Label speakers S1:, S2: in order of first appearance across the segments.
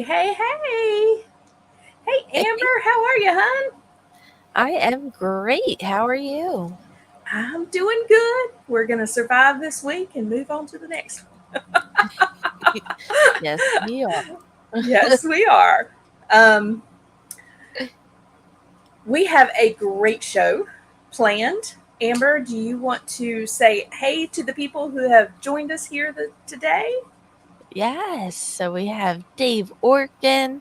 S1: Hey. Hey,
S2: Hey,
S1: Amber, how are you, hon?
S2: I am great. How are you?
S1: I'm doing good. We're going to survive this week and move on to the next
S2: Yes, we are.
S1: one. Yes, we are. Um, we have a great show planned. Amber, do you want to say hey to the people who have joined us here today?
S2: Yes. So we have Dave Orkin,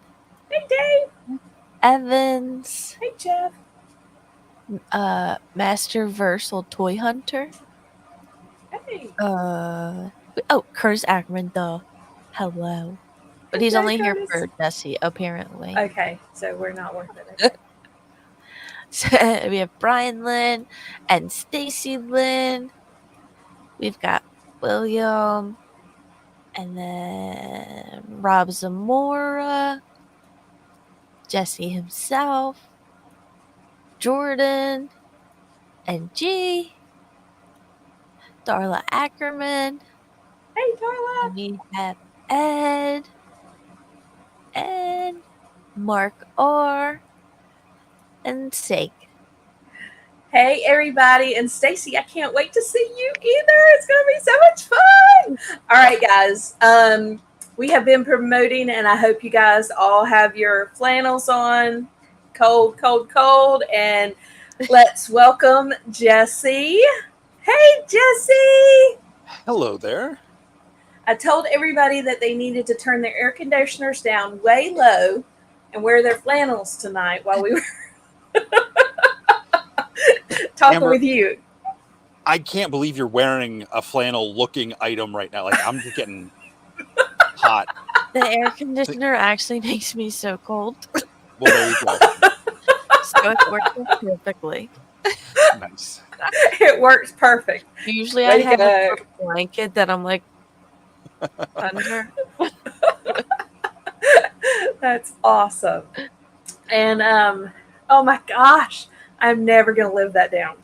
S1: Hey, Dave.
S2: Evans,
S1: Hey, Jeff.
S2: Master Versal Toy Hunter.
S1: Hey.
S2: Curtis Ackerman, duh. Hello. But he's
S1: Okay,
S2: only here
S1: Curtis.
S2: for Jesse, apparently.
S1: Okay, so we're not worth it. Okay.
S2: So we have Brian Lynn and Stacy Lynn. We've got William and then Rob Zamora, Jesse himself, Jordan, and G, Darla Ackerman,
S1: Hey, Darla.
S2: and we have Ed, and Mark R, and Sake.
S1: Hey everybody, and Stacy, I can't wait to see you either. It's gonna be so much fun. All right, guys. We have been promoting, and I hope you guys all have your flannels on. Cold, and let's welcome Jesse. Hey, Jesse.
S3: Hello there.
S1: I told everybody that they needed to turn their air conditioners down way low and wear their flannels tonight while we were talking
S3: Amber,
S1: with you.
S3: I can't believe you're wearing a flannel looking item right now. Like, I'm just getting hot.
S2: The air conditioner actually makes me so cold,
S3: Well, there you go.
S2: so it works out perfectly.
S3: Nice.
S1: It works perfect.
S2: Usually I
S1: Way to
S2: have a
S1: go.
S2: little blanket that I'm like under.
S1: That's awesome. And oh my gosh, I'm never gonna live that down.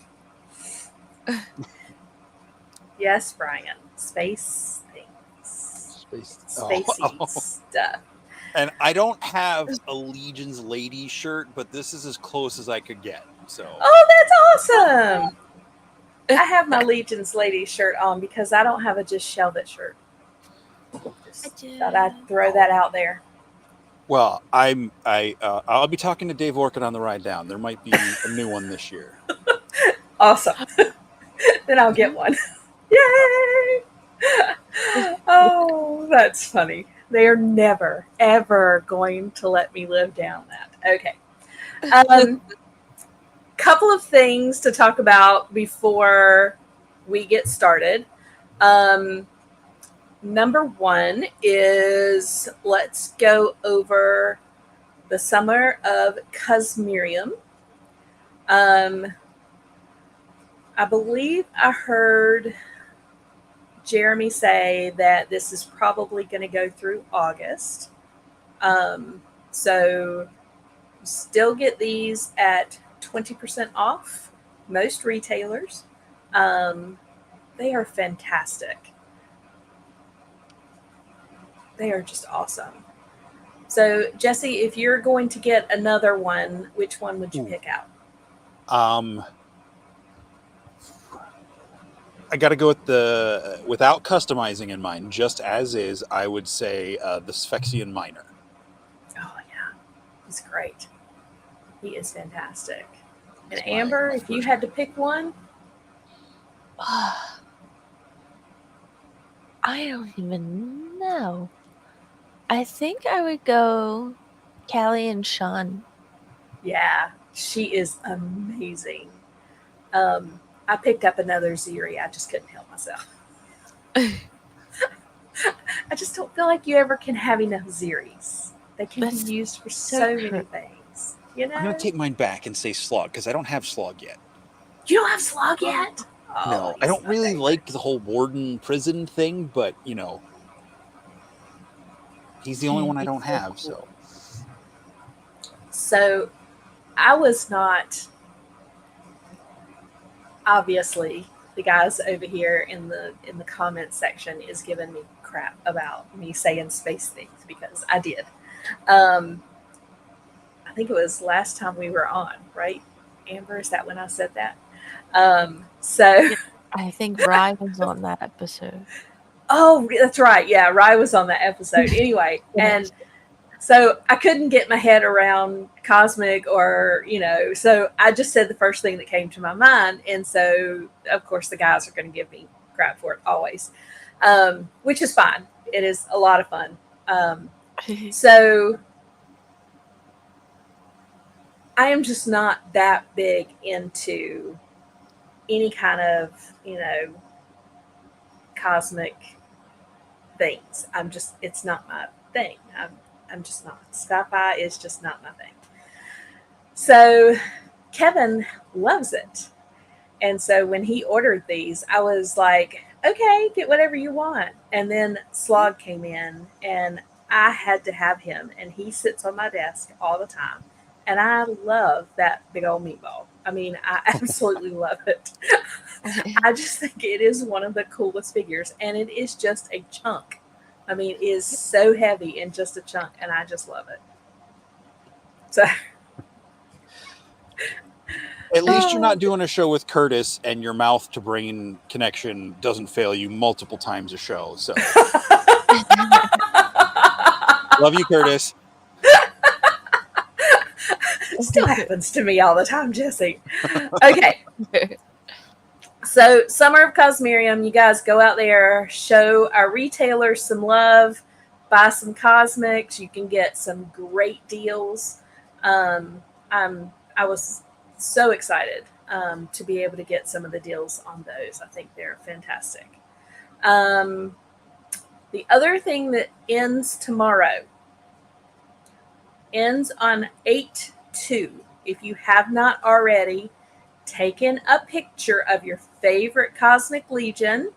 S1: Yes, Brian. Space things.
S3: Space.
S1: Spacey stuff.
S3: And I don't have a Legion's lady shirt, but this is as close as I could get. So,
S1: Oh, that's awesome. I have my Legion's lady shirt on because I don't have a just shelve it shirt.
S2: I
S1: Just thought I'd
S2: do.
S1: throw that out there.
S3: well, I'll be talking to Dave Orkin on the ride down. There might be a new one this year.
S1: Awesome. Then I'll get one. Yay! Oh, that's funny. They are never, ever going to let me live down that. Okay. Couple of things to talk about before we get started. Um, Number one is let's go over the summer of Cosmerium. Um, I believe I heard Jeremy say that this is probably going to go through August. So still get these at 20% off most retailers. Um, they are fantastic. They are just awesome. So, Jesse, if you're going to get another one, which one would you
S3: Ooh.
S1: pick out?
S3: I got to go with the without customizing in mind, just as is. I would say the Sphexian Minor.
S1: Oh, yeah. He's great. He is fantastic. And
S3: That's
S1: Amber,
S3: my
S1: if you
S3: first
S1: had to
S3: pick.
S1: pick one,
S2: I don't even know. I think I would go Callie and Sean.
S1: yeah, she is amazing. I picked up another Ziri. I just couldn't help myself. I just don't feel like you ever can have enough Ziris. They can be
S2: That's
S1: used for
S2: so
S1: so
S2: true.
S1: many things. You
S3: I'm going to
S1: know?
S3: take mine back and say Slug because I don't have Slug yet.
S1: You don't have Slug yet? Oh,
S3: No, I
S1: he's
S3: don't
S1: my
S3: really
S1: favorite.
S3: like the whole warden prison thing, but he's the only one I
S2: He's
S3: don't
S2: so
S3: have.
S2: cool.
S3: So
S1: So I was not obviously the guys over here in the comments section is giving me crap about me saying space things because I did. Um, I think it was last time we were on, right? Amber, is that when I said that? So,
S2: Yeah, I think Rye was on that episode.
S1: oh, that's right. Yeah, Rye was on that episode. Anyway, and
S2: Yes.
S1: so I couldn't get my head around cosmic so I just said the first thing that came to my mind. And so, of course, the guys are going to give me crap for it always, which is fine. It is a lot of fun. So I am just not that big into any kind of, cosmic things. It's not my thing. I'm just not. Sci-fi is just not my thing. So Kevin loves it. And so when he ordered these, I was like, okay, get whatever you want. And then Slog came in and I had to have him. And he sits on my desk all the time. And I love that big old meatball. I mean, I absolutely love it. I just think it is one of the coolest figures. And it is just a chunk. I mean, it is so heavy and just a chunk. And I just love it. So
S3: At least you're not doing a show with Curtis and your mouth to brain connection doesn't fail you multiple times a show. So love you, Curtis.
S1: still happens to me all the time, Jesse. Okay. So, Summer of Cosmerium, you guys go out there, show our retailers some love, buy some cosmics. You can get some great deals. I was so excited to be able to get some of the deals on those. I think they're fantastic. Um, the other thing that ends tomorrow ends on 8/2. If you have not already taken a picture of your favorite Cosmic Legion,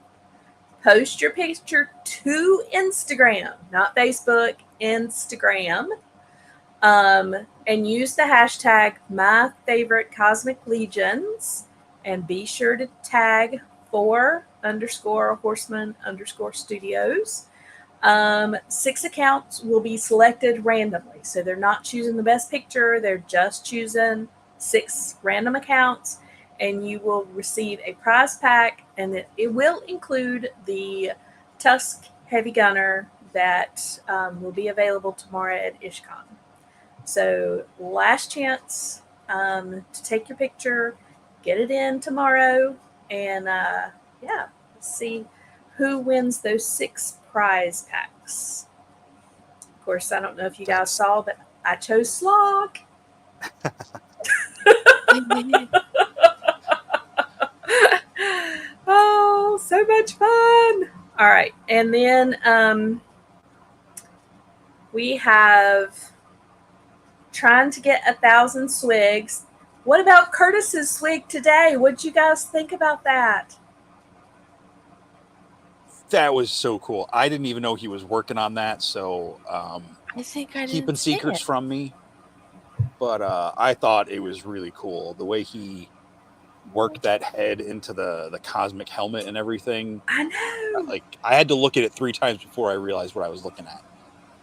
S1: post your picture to Instagram, not Facebook, Instagram, and use the hashtag my favorite Cosmic Legions, and be sure to tag 4_horseman_studios. 6 accounts will be selected randomly. So they're not choosing the best picture, they're just choosing 6 random accounts, and you will receive a prize pack, and it will include the Tusk Heavy Gunner that will be available tomorrow at IshCon. So, last chance to take your picture, get it in tomorrow, and yeah, let's see who wins those 6 prize packs. Of course, I don't know if you guys saw, but I chose Slog. Oh, so much fun. All right. And then we have trying to get 1,000 swigs. What about Curtis's swig today? What'd you guys think about that?
S3: That was so cool. I didn't even know he was working on that. So
S2: I think I
S3: keeping
S2: didn't see
S3: secrets
S2: it.
S3: from me. But I thought it was really cool the way he worked that head into the cosmic helmet and everything.
S1: I know.
S3: Like I had to look at it 3 times before I realized what I was looking at.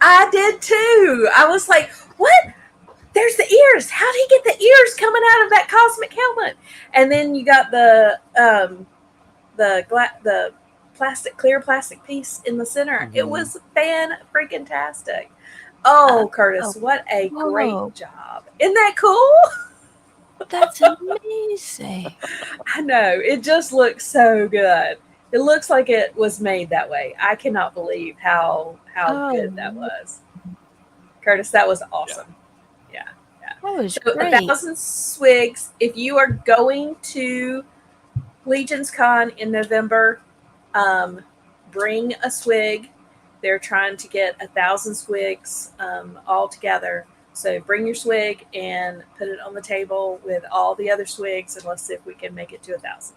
S1: I did too. I was like, what? There's the ears. How did he get the ears coming out of that cosmic helmet? And then you got the clear plastic piece in the center.
S3: Mm-hmm.
S1: It was fan freaking tastic. Oh, Curtis,
S2: oh,
S1: what a
S2: whoa.
S1: great job. Isn't that cool?
S2: That's amazing.
S1: I know. It just looks so good. It looks like it was made that way. I cannot believe how good that was. Curtis, that was awesome. Yeah.
S2: That was
S1: So
S2: great.
S1: 1,000 swigs. If you are going to Legion's Con in November, bring a swig. They're trying to get 1,000 swigs all together. So bring your swig and put it on the table with all the other swigs, and let's see if we can make it to 1,000.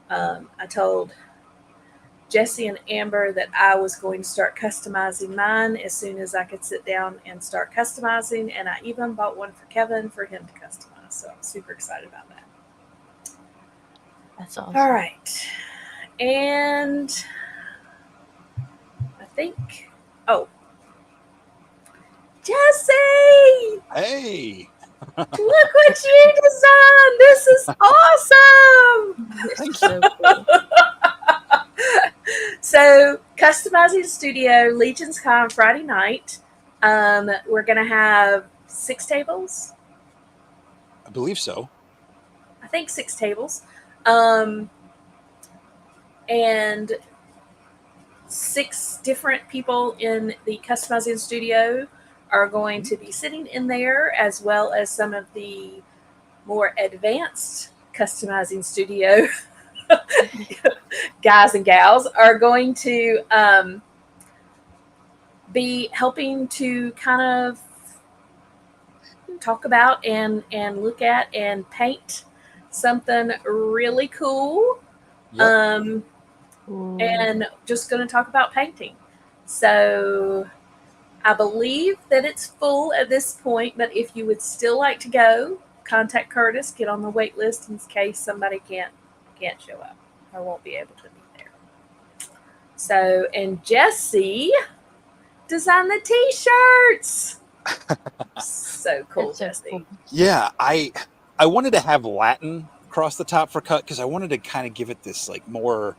S1: I told Jesse and Amber that I was going to start customizing mine as soon as I could sit down and start customizing, and I even bought one for Kevin for him to customize. So I'm super excited about that.
S2: That's awesome.
S1: All right. And I think, Jesse,
S3: Hey,
S1: look what you designed. This is awesome.
S3: thank
S2: So cool.
S1: So, customizing studio, Legion's Con Friday night. We're going to have 6 tables.
S3: I believe so.
S1: I think 6 tables. Um, and 6 different people in the customizing studio are going to be sitting in there, as well as some of the more advanced customizing studio guys and gals are going to be helping to kind of talk about and look at and paint something really cool.
S3: Yep.
S1: And just going to talk about painting. So I believe that it's full at this point, but if you would still like to go, contact Curtis, get on the wait list in case somebody can't show up or won't be able to be there. So, and Jesse designed the t-shirts. So cool,
S2: That's so
S1: Jesse.
S2: cool.
S3: Yeah, I wanted to have Latin across the top for cut because I wanted to kind of give it this like more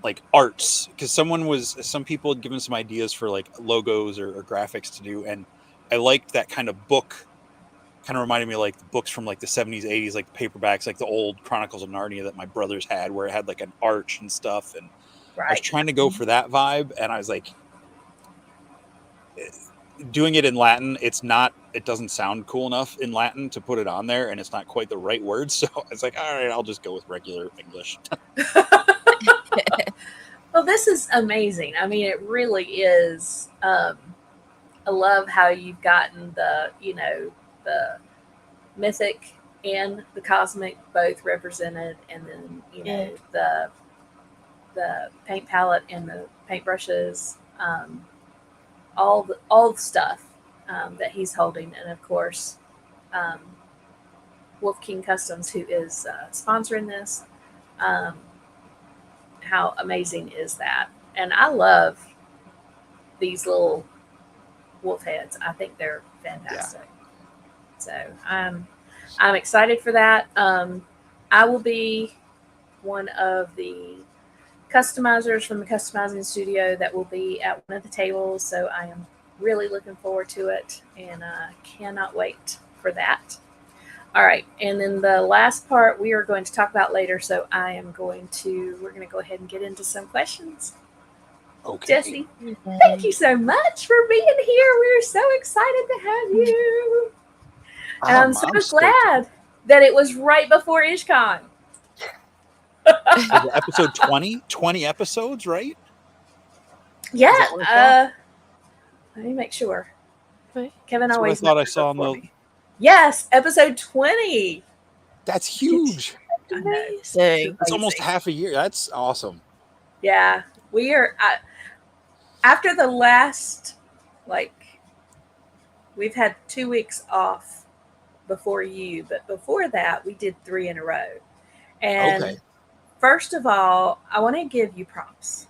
S3: like arts, because some people had given some ideas for like logos or graphics to do, and I liked that kind of book. Kind of reminded me of like the books from like the 70s, 80s, like the paperbacks, like the old Chronicles of Narnia that my brothers had, where it had like an arch and stuff. And I was
S1: Right.
S3: trying to go for that vibe, and I was like, doing it in Latin, it doesn't sound cool enough in Latin to put it on there, and it's not quite the right word. So it's like, all right, I'll just go with regular English.
S1: Well, this is amazing. I mean, it really is. I love how you've gotten the mythic and the cosmic both represented, and then the paint palette and the paintbrushes, all the stuff that he's holding, and of course, um, Wolf King Customs, who is sponsoring this. Um, how amazing is that? And I love these little wolf heads. I think they're fantastic. Yeah. So I'm excited for that. I will be one of the customizers from the customizing studio that will be at one of the tables. So I am really looking forward to it, and cannot wait for that. All right, and then the last part we are going to talk about later. So we're going to go ahead and get into some questions.
S3: Okay.
S1: Jesse, thank you so much for being here. We're so excited to have you. And I'm so glad that it was right before IshCon.
S3: Episode 20? 20 episodes, right?
S1: Yeah. Let me make sure.
S2: Wait.
S1: Kevin
S3: That's
S1: always
S3: what I thought I saw on the...
S1: me. Yes, episode 20.
S3: That's huge.
S2: Amazing.
S3: It's almost half a year. That's awesome.
S1: Yeah. We are... after the last, we've had 2 weeks off before you, but before that, we did 3 in a row. And first of all, I want to give you props,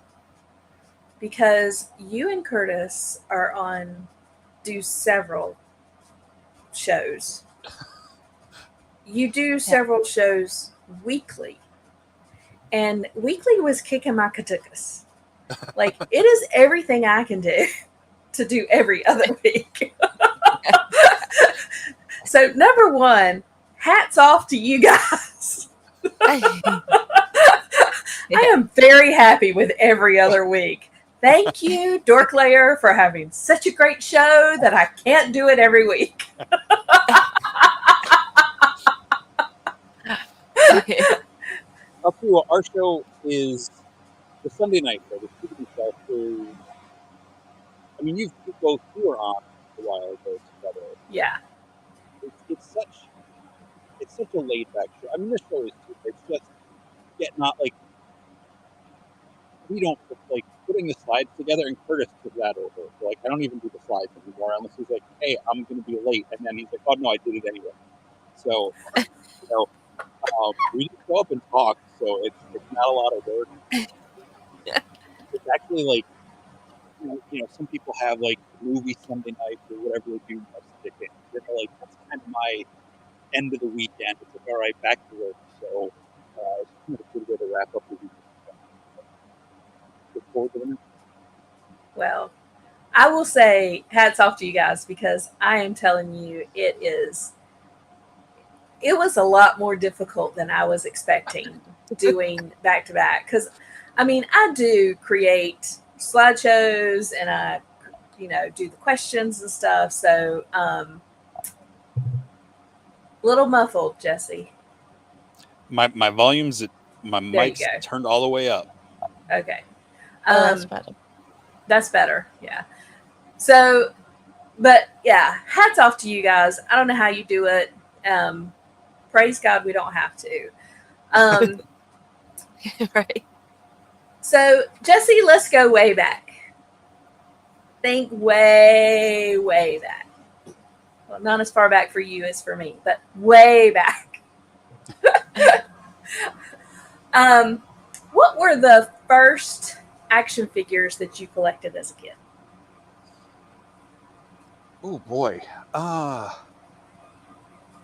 S1: because you and Curtis do several shows. You do several shows weekly, and weekly was kicking my katukas. Like, it is everything I can do to do every other week. So, number one, hats off to you guys. I am very happy with every other week. Thank you, Dork Layer, for having such a great show that I can't do it every week.
S3: I'll tell you what, our show is the Sunday night show. The shooting stuff is, I mean, you both were on a while ago together.
S1: Yeah.
S3: It's such a laid back show. I mean, this show is too. It's just not like, we don't like putting the slides together, and Curtis took that over. So, like, I don't even do the slides anymore unless he's like, "Hey, I'm going to be late," and then he's like, "Oh no, I did it anyway." So, we just go up and talk. So it's not a lot of work. It's actually like some people have like movie Sunday night or whatever they do. Like that's kind of my end of the weekend. It's like, all right, back to work. So it's kind of a good way to wrap up the weekend. Look forward to it.
S1: Well, I will say hats off to you guys because I am telling you, it was a lot more difficult than I was expecting doing back to back. Because, I mean, I do create slideshows and I, do the questions and stuff. So, little muffled, Jesse.
S3: My volume's my
S1: There you
S3: mic's
S1: go.
S3: turned all the way up.
S1: Okay.
S2: Oh, that's
S1: Um,
S2: better.
S1: that's better. Yeah. So, but yeah, hats off to you guys. I don't know how you do it. Praise God, we don't have to. Um,
S2: Right.
S1: so, Jesse, let's go way back. Think way, way back. Well, not as far back for you as for me, but way back. um, what were the first action figures that you collected as a kid?
S3: Oh boy. I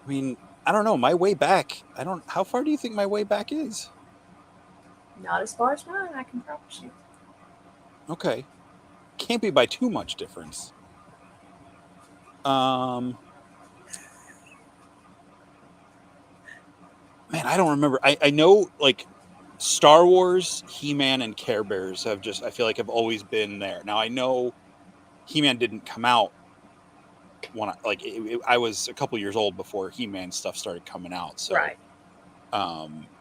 S3: mean, I don't know. My way back. I don't. How far do you think my way back is?
S1: Not as far as mine, I can promise you.
S3: Okay, can't be by too much difference. Um, man, I don't remember. I know like Star Wars, He-Man, and Care Bears have just. I feel like have always been there. Now I know He-Man didn't come out when I was a couple years old before He-Man stuff started coming out. So,
S1: Right.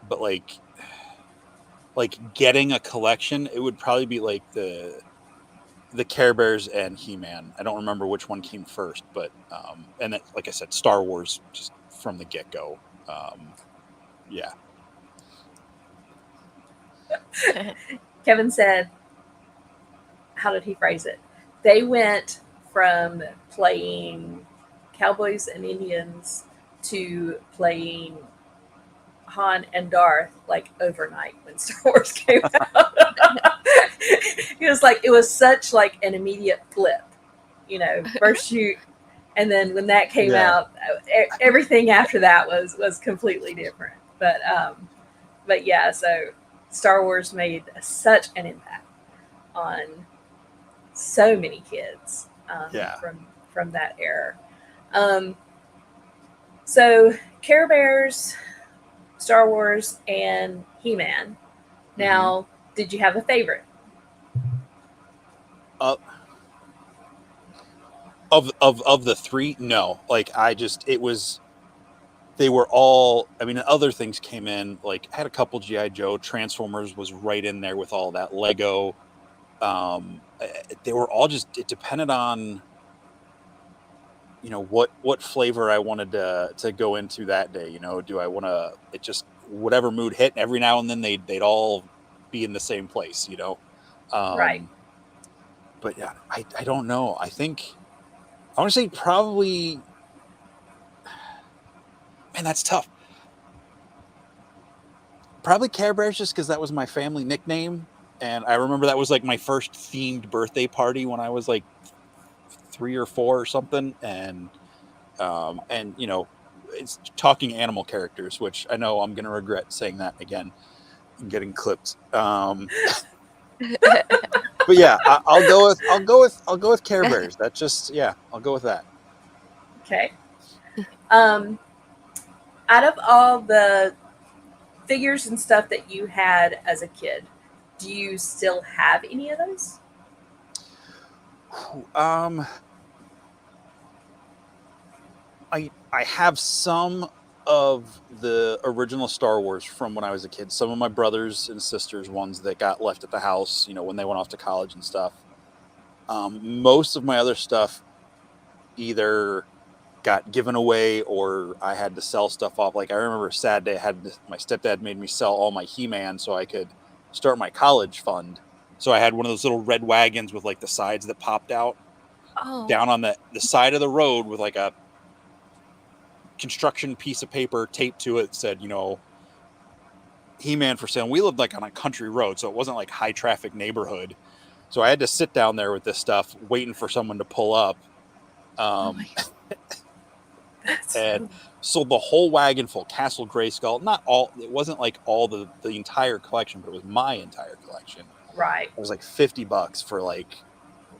S3: but like getting a collection, it would probably be like the Care Bears and He-Man. I don't remember which one came first, but and that, like I said, Star Wars just from the get go. Yeah,
S1: Kevin said, how did he phrase it? They went from playing Cowboys and Indians to playing Han and Darth like overnight when Star Wars came out. It was like it was such like an immediate flip, first shoot, and then when that came
S3: yeah,
S1: out, everything after that was completely different. But yeah, so Star Wars made such an impact on so many kids
S3: yeah.
S1: from that era. Um, so Care Bears, Star Wars, and He Man.
S3: Mm-hmm.
S1: Now, did you have a favorite?
S3: Uh, of the three, no. Like I just it was they were all. I mean, other things came in. Like I had a couple GI Joe. Transformers was right in there with all that Lego. They were all just. It depended on what flavor I wanted to go into that day. Do I want to it just whatever mood hit, and every now and then they'd all be in the same place.
S1: Right.
S3: Um, but yeah, I don't know. I want to say probably, man, that's tough. Probably Care Bears just because that was my family nickname. And I remember that was like my first themed birthday party when I was like 3 or 4 or something. And it's talking animal characters, which I know I'm going to regret saying that again and getting clipped. But yeah, I'll go with Care Bears. That just, yeah, I'll go with that.
S1: Okay. Um, out of all the figures and stuff that you had as a kid, do you still have any of those?
S3: Um, I have some of the original Star Wars from when I was a kid. Some of my brothers and sisters ones that got left at the house, when they went off to college and stuff. Most of my other stuff either got given away or I had to sell stuff off. Like I remember a sad day, my stepdad made me sell all my He-Man so I could start my college fund. So I had one of those little red wagons with like the sides that popped out
S2: Oh.
S3: down on the side of the road with like a construction piece of paper taped to it, said, He-Man for sale. We lived like on a country road, so it wasn't like high traffic neighborhood. So I had to sit down there with this stuff, waiting for someone to pull up.
S2: Oh my
S1: That's
S3: And sold the whole wagon full. Castle Grayskull. Not all. It wasn't like all the entire collection, but it was my entire collection.
S1: right.
S3: It was like $50 for like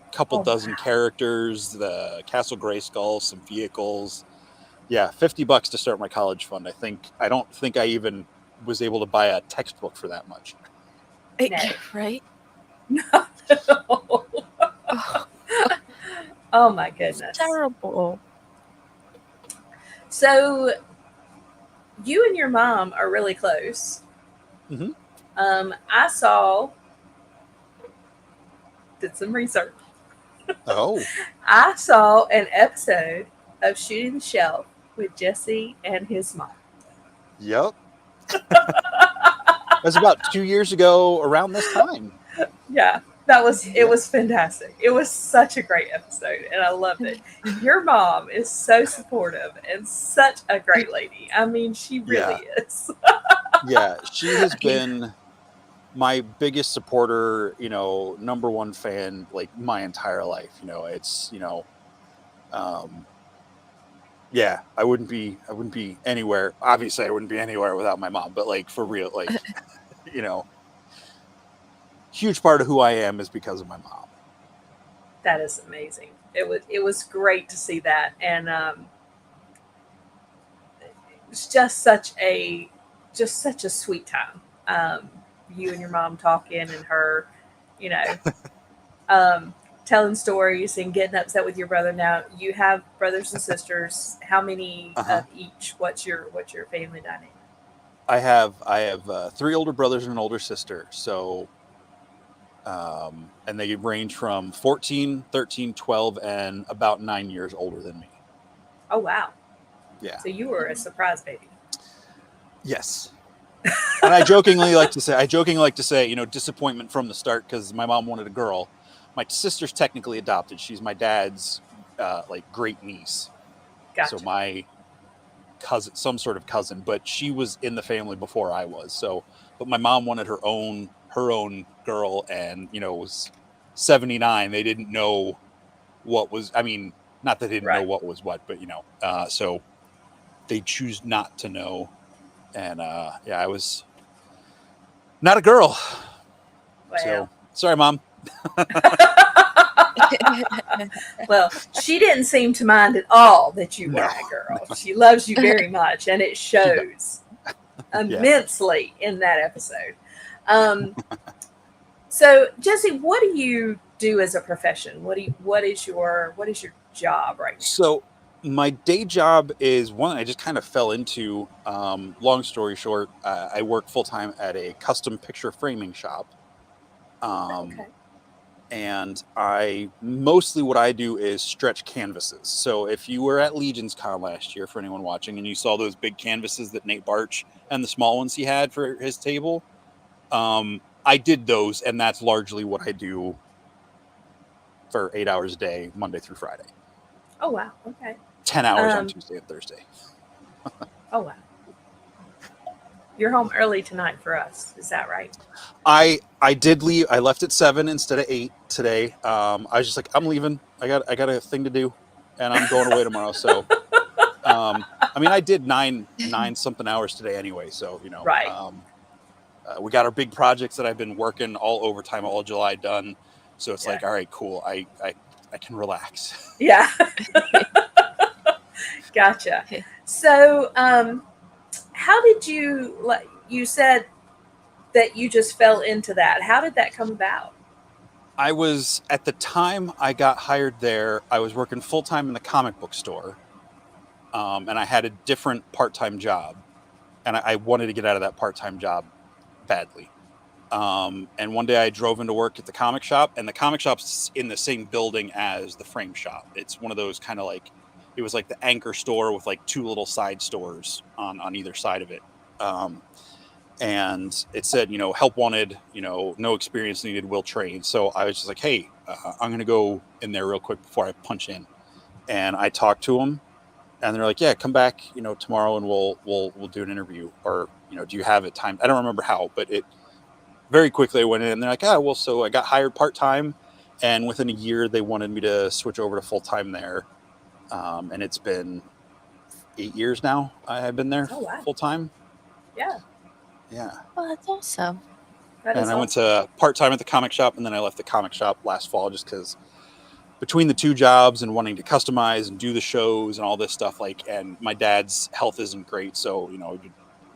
S3: a couple
S1: Oh,
S3: dozen
S1: wow.
S3: characters, the Castle Grayskull, some vehicles. Yeah, $50 to start my college fund. I don't think I even was able to buy a textbook for that much.
S2: God.
S1: No.
S2: Right? Oh,
S1: Oh my goodness.
S2: terrible.
S1: So you and your mom are really close.
S3: Mm-hmm.
S1: I did some research.
S3: Oh,
S1: I saw an episode of Shooting the Shelf with Jesse and his mom.
S3: yep. It was about 2 years ago, around this time.
S1: Yeah, it was fantastic. It was such a great episode and I loved it. Your mom is so supportive and such a great lady. I mean, she really is.
S3: Yeah, she has been my biggest supporter, number one fan, like my entire life. It's, yeah, I wouldn't be anywhere. Obviously I wouldn't be anywhere without my mom, but like for real, like, you know, huge part of who I am is because of my mom.
S1: That is amazing. It was great to see that, and it's just such a sweet time. You and your mom talking, and her, you know, telling stories and getting upset with your brother. Now you have brothers and sisters. How many
S3: Uh-huh.
S1: of each? What's your family dynamic?
S3: I have 3 older brothers and an older sister. So, and they range from 14, 13, 12, and about 9 years older than me.
S1: Oh wow!
S3: Yeah.
S1: So you were a surprise baby.
S3: Yes. And I jokingly like to say, disappointment from the start because my mom wanted a girl. My sister's technically adopted. She's my dad's like great niece. So
S1: Gotcha.
S3: my cousin, some sort of cousin, but she was in the family before I was. So, but my mom wanted her own girl, and it was 79. They didn't know what was. I mean, not that they didn't know
S1: Right.
S3: what was what, but so they choose not to know. And yeah, I was not a girl. So
S1: Well.
S3: sorry, mom.
S1: Well, she didn't seem to mind at all that you
S3: No.
S1: weren't a girl. She loves you very much, and it
S3: She does.
S1: shows immensely in that episode. Um, so, Jesse, what do you do as a profession? What is your job right now?
S3: So my day job is one I just kind of fell into. Long story short, I work full time at a custom picture framing shop. Um,
S1: Okay.
S3: and mostly what I do is stretch canvases. So if you were at Legion's Con last year, for anyone watching, and you saw those big canvases that Nate Barch and the small ones he had for his table, I did those, and that's largely what I do for 8 hours a day, Monday through Friday.
S1: Oh wow. Okay.
S3: 10 hours on
S1: Um,
S3: Tuesday and Thursday.
S1: oh wow. You're home early tonight for us. Is that right?
S3: I did leave. I left at 7 instead of 8 today. I was just like, I'm leaving. I got a thing to do, and I'm going away tomorrow. So, I mean, I did nine something hours today anyway. So
S1: Right.
S3: we got our big projects that I've been working all overtime all July done. So it's
S1: Yeah.
S3: like, all right, cool. I can relax.
S1: Yeah. Gotcha. So, how did you like? You said that you just fell into that. How did that come about?
S3: I was at the time I got hired there. I was working full time in the comic book store, and I had a different part time job, and I wanted to get out of that part time job badly. And one day I drove into work at the comic shop, and the comic shop's in the same building as the frame shop. It's one of those kind of like, it was like the anchor store with like 2 little side stores on either side of it. And it said, help wanted, no experience needed, will train. So I was just like, hey, I'm going to go in there real quick before I punch in. And I talked to them, and they're like, yeah, come back, tomorrow, and we'll do an interview, or, do you have it timed? I don't remember how, but very quickly I went in and they're like, oh, well, so I got hired part-time, and within a year they wanted me to switch over to full-time there. And it's been 8 years now. I've been there
S1: Oh wow.
S3: full-time.
S1: Yeah,
S3: Yeah.
S2: Well, that's awesome.
S1: that
S3: And
S1: is
S3: I went
S1: awesome.
S3: to part-time at the comic shop, and then I left the comic shop last fall just because between the two jobs and wanting to customize and do the shows and all this stuff, like, and my dad's health isn't great, so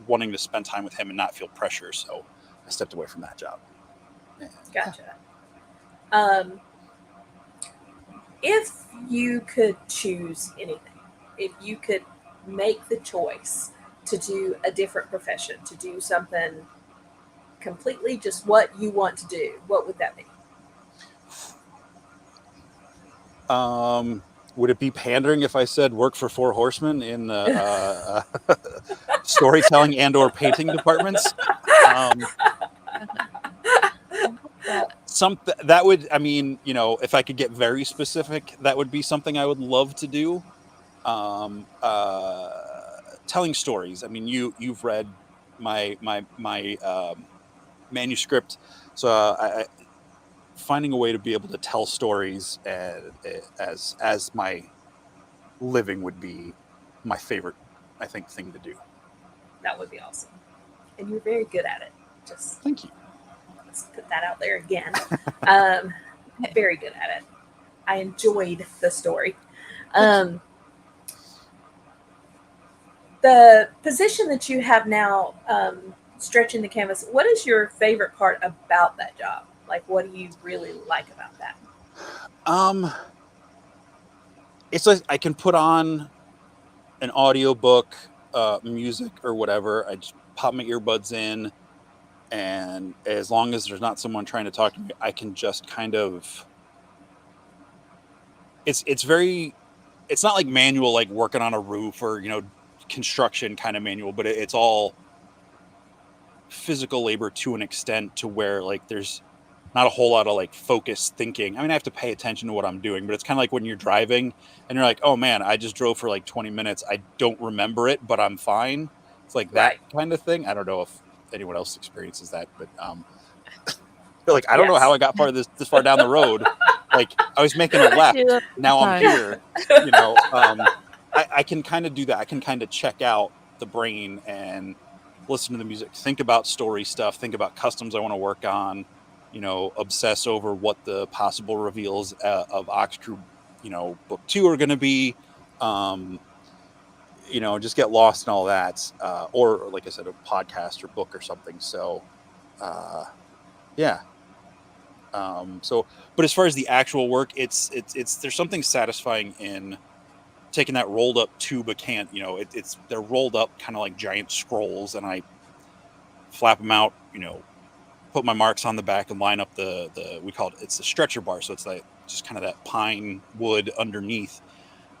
S3: wanting to spend time with him and not feel pressure, so I stepped away from that job. And,
S1: Gotcha. If you could choose anything, if you could make the choice to do a different profession, to do something completely just what you want to do, what would that be?
S3: would it be pandering if I said work for Four Horsemen in the storytelling and/or painting departments? That would, I mean, if I could get very specific, that would be something I would love to do. Telling stories. I mean, you've read my manuscript, so finding a way to be able to tell stories as my living would be my favorite, I think, thing to do.
S1: That would be awesome. And you're very good at it. Just
S3: Thank you.
S1: let's put that out there again. Very good at it. I enjoyed the story. The position that you have now, stretching the canvas, what is your favorite part about that job? Like, what do you really like about that?
S3: It's like I can put on an audiobook, music or whatever. I just pop my earbuds in, and as long as there's not someone trying to talk to me, I can just kind of. It's not like manual, like working on a roof or construction kind of manual, but it's all physical labor to an extent to where like there's not a whole lot of like focused thinking. I mean, I have to pay attention to what I'm doing, but it's kind of like when you're driving and you're like, oh man, I just drove for like 20 minutes. I don't remember it, but I'm fine. It's like that kind of thing. I don't know if anyone else experiences that, but like, I don't know how I got this far down the road. Like I was making a left. Now I'm here. I can kind of do that. I can kind of check out the brain and listen to the music, think about story stuff, think about customs I want to work on, obsess over what the possible reveals of Oxcrew, book 2 are going to be, just get lost in all that. Or like I said, a podcast or book or something. So, yeah. But as far as the actual work, it's there's something satisfying in taking that rolled up tube of can, they're rolled up kind of like giant scrolls, and I flap them out, put my marks on the back and line up we call it's the stretcher bar. So it's like just kind of that pine wood underneath.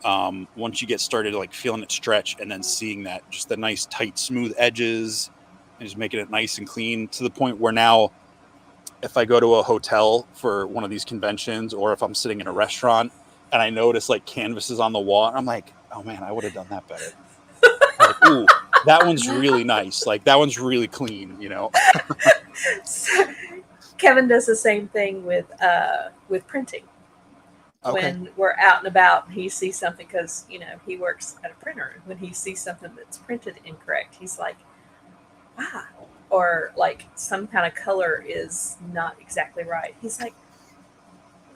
S3: Once you get started, like feeling it stretch and then seeing that just the nice tight smooth edges and just making it nice and clean to the point where now if I go to a hotel for one of these conventions, or if I'm sitting in a restaurant and I notice like canvases on the wall, I'm like, oh man, I would have done that better. Like, ooh, that one's really nice. Like that one's really clean,
S1: So, Kevin does the same thing with printing.
S3: Okay.
S1: When we're out and about, he sees something because he works at a printer. When he sees something that's printed incorrect, he's like, "Wow!" Or like some kind of color is not exactly right. He's like,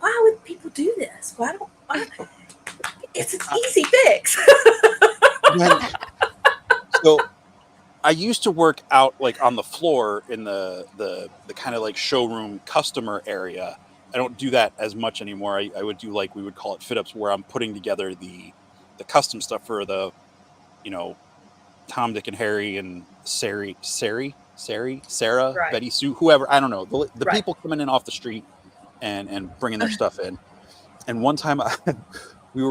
S1: "Why would people do this? Why? It's an easy fix."
S3: So I used to work out like on the floor in the kind of like showroom customer area. I don't do that as much anymore. I would do like, we would call it fit ups, where I'm putting together the custom stuff for the, Tom, Dick, and Harry and Sarah,
S1: Right.
S3: Betty Sue, whoever, I don't know, the
S1: Right.
S3: people coming in off the street and bringing their stuff in. And one time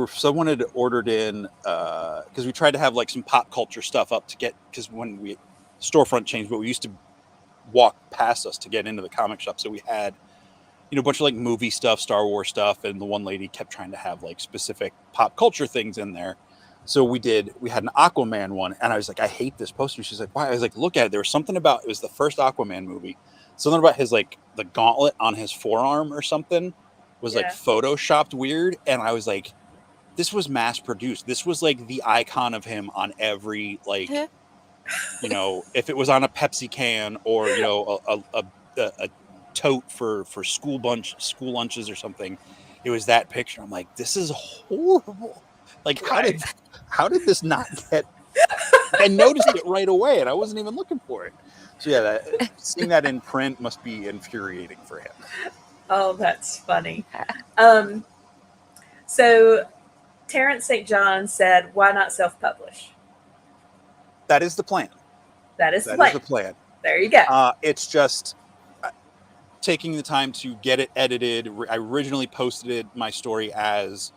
S3: someone had ordered in, because we tried to have like some pop culture stuff up to get, because when we storefront changed, but we used to walk past us to get into the comic shop. So we had, a bunch of like movie stuff, Star Wars stuff. And the one lady kept trying to have like specific pop culture things in there. So we had an Aquaman one, and I was like, I hate this poster. She's like, why? I was like, look at it. There was something about, it was the first Aquaman movie. something about his like the gauntlet on his forearm or something was like
S1: Yeah.
S3: photoshopped weird, and I was like, this was mass produced. This was like the icon of him on every like, you know, if it was on a Pepsi can or you know a tote for school lunches or something, it was that picture. I'm like, this is horrible. Like,
S1: Right.
S3: how did this not get? I noticed it right away, and I wasn't even looking for it. So yeah, seeing that in print must be infuriating for him.
S1: Oh, that's funny. Um, so Terrence St. John said, "Why not self-publish?"
S3: That is the plan.
S1: That is the
S3: That
S1: plan.
S3: is the plan.
S1: There you go.
S3: It's just taking the time to get it edited. I originally posted my story as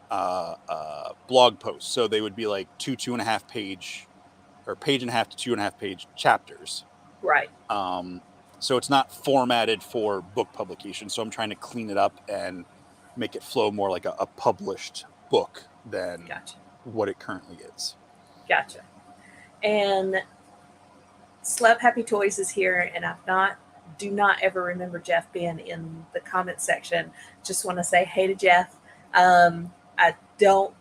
S3: blog posts, so they would be like 2.5 page or page and a half to 2.5 page chapters.
S1: Right.
S3: So it's not formatted for book publication. So I'm trying to clean it up and make it flow more like a published book than
S1: Gotcha.
S3: what it currently is.
S1: Gotcha. And Slap Happy Toys is here, and do not ever remember Jeff being in the comment section. Just want to say hey to Jeff. I don't.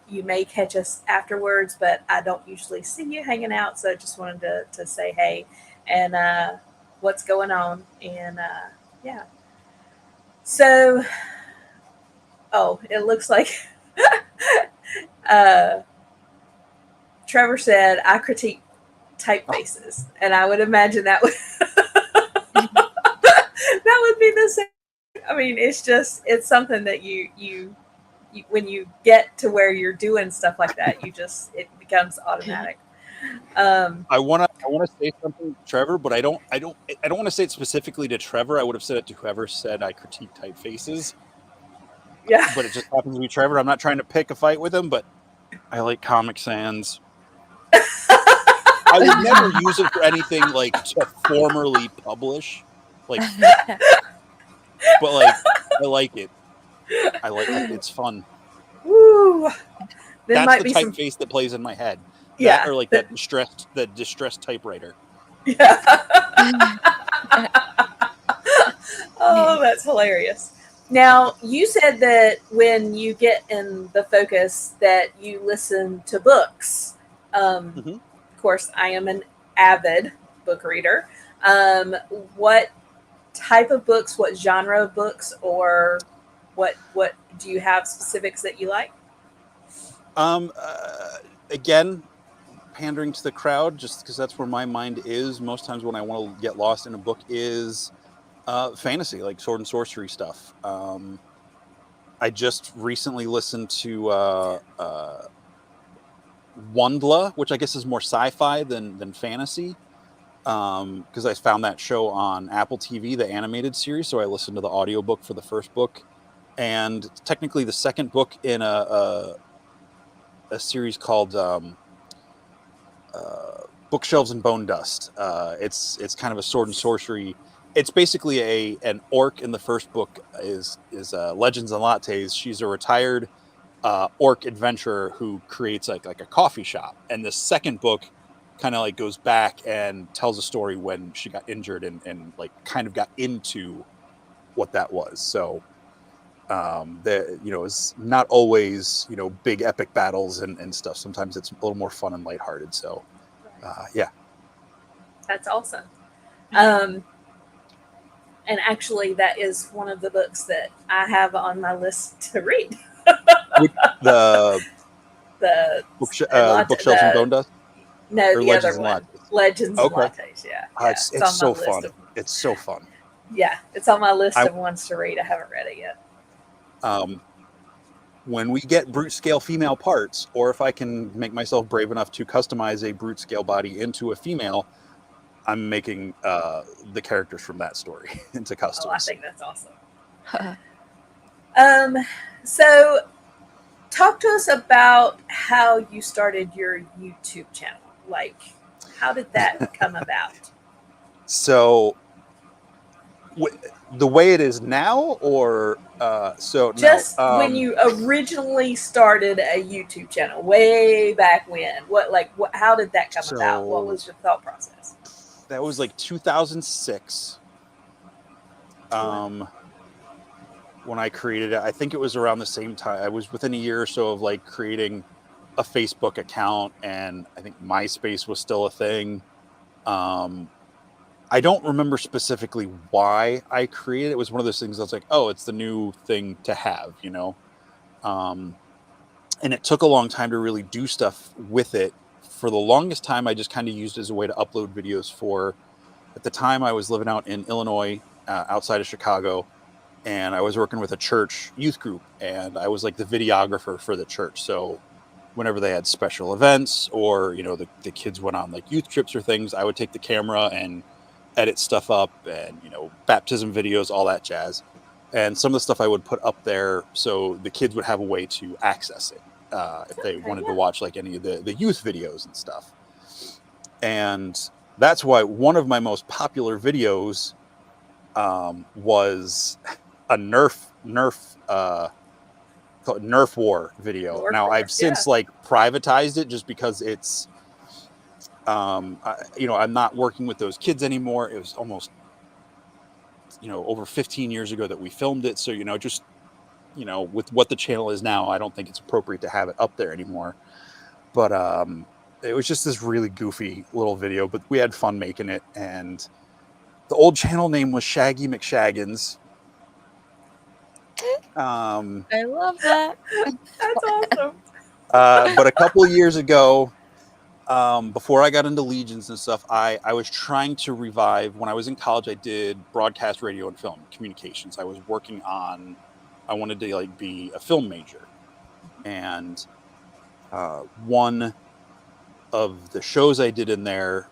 S1: You may catch us afterwards, but I don't usually see you hanging out, so I just wanted to say hey and what's going on, and yeah. So, oh, it looks like Trevor said I critique typefaces, and I would imagine that would that would be the same. I mean, it's something that you when you get to where you're doing stuff like that, it becomes automatic.
S3: I want to say something, Trevor, but I don't want to say it specifically to Trevor. I would have said it to whoever said I critique typefaces.
S1: Yeah,
S3: but it just happens to be Trevor. I'm not trying to pick a fight with him, but I like Comic Sans. I would never use it for anything like to formerly publish, like, but like I like it. I like it. It's fun.
S1: woo. There
S3: That's
S1: might
S3: the
S1: be some.
S3: typeface that plays in my head.
S1: Yeah,
S3: That or like that distressed typewriter.
S1: Yeah. Oh, that's hilarious. Now, you said that when you get in the focus that you listen to books.
S3: Mhm.
S1: Of course, I am an avid book reader. What type of books, what genre of books, or what do you have specifics that you like?
S3: Again, pandering to the crowd, just because that's where my mind is. Most times when I want to get lost in a book is fantasy, like sword and sorcery stuff. I just recently listened to Wandla, which I guess is more sci-fi than fantasy, because I found that show on Apple TV, the animated series. So I listened to the audiobook for the first book, and technically the second book in a series called Bookshelves and Bone Dust. It's kind of a sword and sorcery. It's basically an orc in the first book is Legends and Lattes. She's a retired orc adventurer who creates like a coffee shop, and the second book kind of like goes back and tells a story when she got injured and like kind of got into what that was. So it's not always big epic battles and stuff. Sometimes it's a little more fun and lighthearted. So yeah,
S1: That's awesome. And actually, that is one of the books that I have on my list to read.
S3: the
S1: The
S3: Bookshelves and Bone Dust,
S1: no,
S3: or
S1: the
S3: Legends
S1: other
S3: and
S1: one,
S3: Lattes.
S1: Legends and
S3: Okay.
S1: Lattes. Yeah,
S3: It's
S1: on
S3: so
S1: my list
S3: fun.
S1: of-
S3: It's so fun.
S1: yeah, it's on my list of ones to read. I haven't read it yet.
S3: When we get brute scale female parts, or if I can make myself brave enough to customize a brute scale body into a female, I'm making the characters from that story into customs.
S1: Oh, I think that's awesome. So talk to us about how you started your YouTube channel. Like, how did that come about?
S3: So the way it is now, or
S1: Just when you originally started a YouTube channel, way back when, how did that come about? What was your thought process?
S3: That was like 2006. when I created it. I think it was around the same time. I was within a year or so of like creating a Facebook account, and I think MySpace was still a thing. I don't remember specifically why I created it. It was one of those things I was like, oh, it's the new thing to have, you know? And it took a long time to really do stuff with it. For the longest time, I just kind of used it as a way to upload videos for, at the time I was living out in Illinois, outside of Chicago, and I was working with a church youth group, and I was like the videographer for the church. So whenever they had special events, or, you know, the kids went on like youth trips or things, I would take the camera and edit stuff up, and, you know, baptism videos, all that jazz. And some of the stuff I would put up there so the kids would have a way to access it, if they wanted to watch like any of the youth videos and stuff. And that's why one of my most popular videos was a Nerf war video. Now I've since like privatized it just because it's you know, I'm not working with those kids anymore. It was almost, you know, over 15 years ago that we filmed it. So, you know, just, you know, with what the channel is now, I don't think it's appropriate to have it up there anymore. But it was just this really goofy little video, but we had fun making it. And the old channel name was Shaggy McShaggins.
S2: I love that.
S1: That's awesome.
S3: But a couple of years ago, before I got into Legions and stuff, I was trying to revive. When I was in college, I did broadcast, radio, and film communications. I was working on, I wanted to like be a film major. And one of the shows I did in there,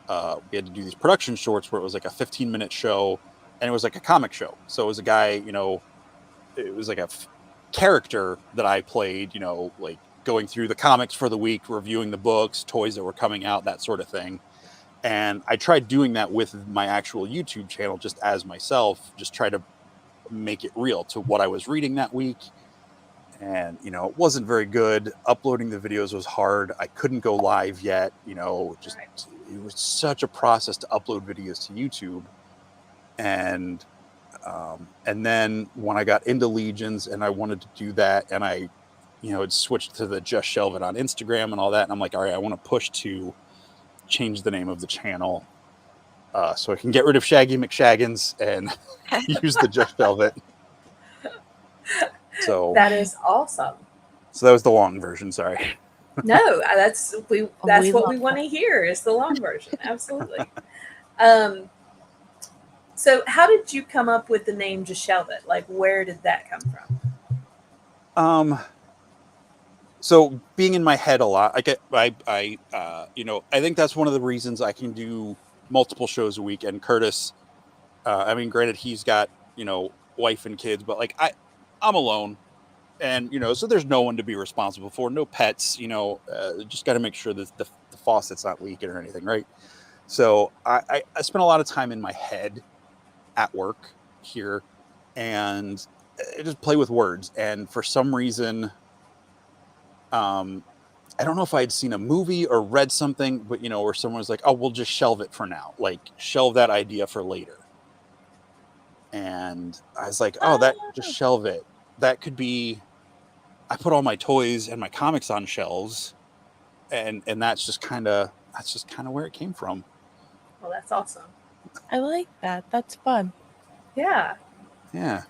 S3: we had to do these production shorts where it was like a 15-minute show, and it was like a comic show. So it was a guy, you know, it was like a character that I played, you know, like going through the comics for the week, reviewing the books, toys that were coming out, that sort of thing. And I tried doing that with my actual YouTube channel, just as myself, just try to make it real to what I was reading that week. And, you know, it wasn't very good. Uploading the videos was hard. I couldn't go live yet, you know, just, it was such a process to upload videos to YouTube. And then when I got into Legions and I wanted to do that, and I, you know, had switched to the Just Shelve It on Instagram and all that, and I'm like, all right, I want to push to change the name of the channel so I can get rid of Shaggy McShaggins and use the Just Shelve It. So
S1: that is awesome.
S3: So that was the long version. Sorry.
S1: No, that's what we want to hear is the long version. Absolutely. So how did you come up with the name Just Shelve It? Like, where did that come from?
S3: So being in my head a lot, you know, I think that's one of the reasons I can do multiple shows a week. And Curtis, I mean, granted, he's got, you know, wife and kids, but like I'm alone, and, you know, so there's no one to be responsible for, no pets, you know, just got to make sure that the faucet's not leaking or anything. Right. So I spent a lot of time in my head at work here, and I just play with words. And for some reason, I don't know if I had seen a movie or read something, but, you know, where someone was like, oh, we'll just shelve it for now. Like, shelve that idea for later. And I was like, oh, that just shelve it. That could be, I put all my toys and my comics on shelves, and that's just kind of where it came from.
S1: Well, that's awesome.
S2: I like that. That's fun.
S1: Yeah.
S3: Yeah.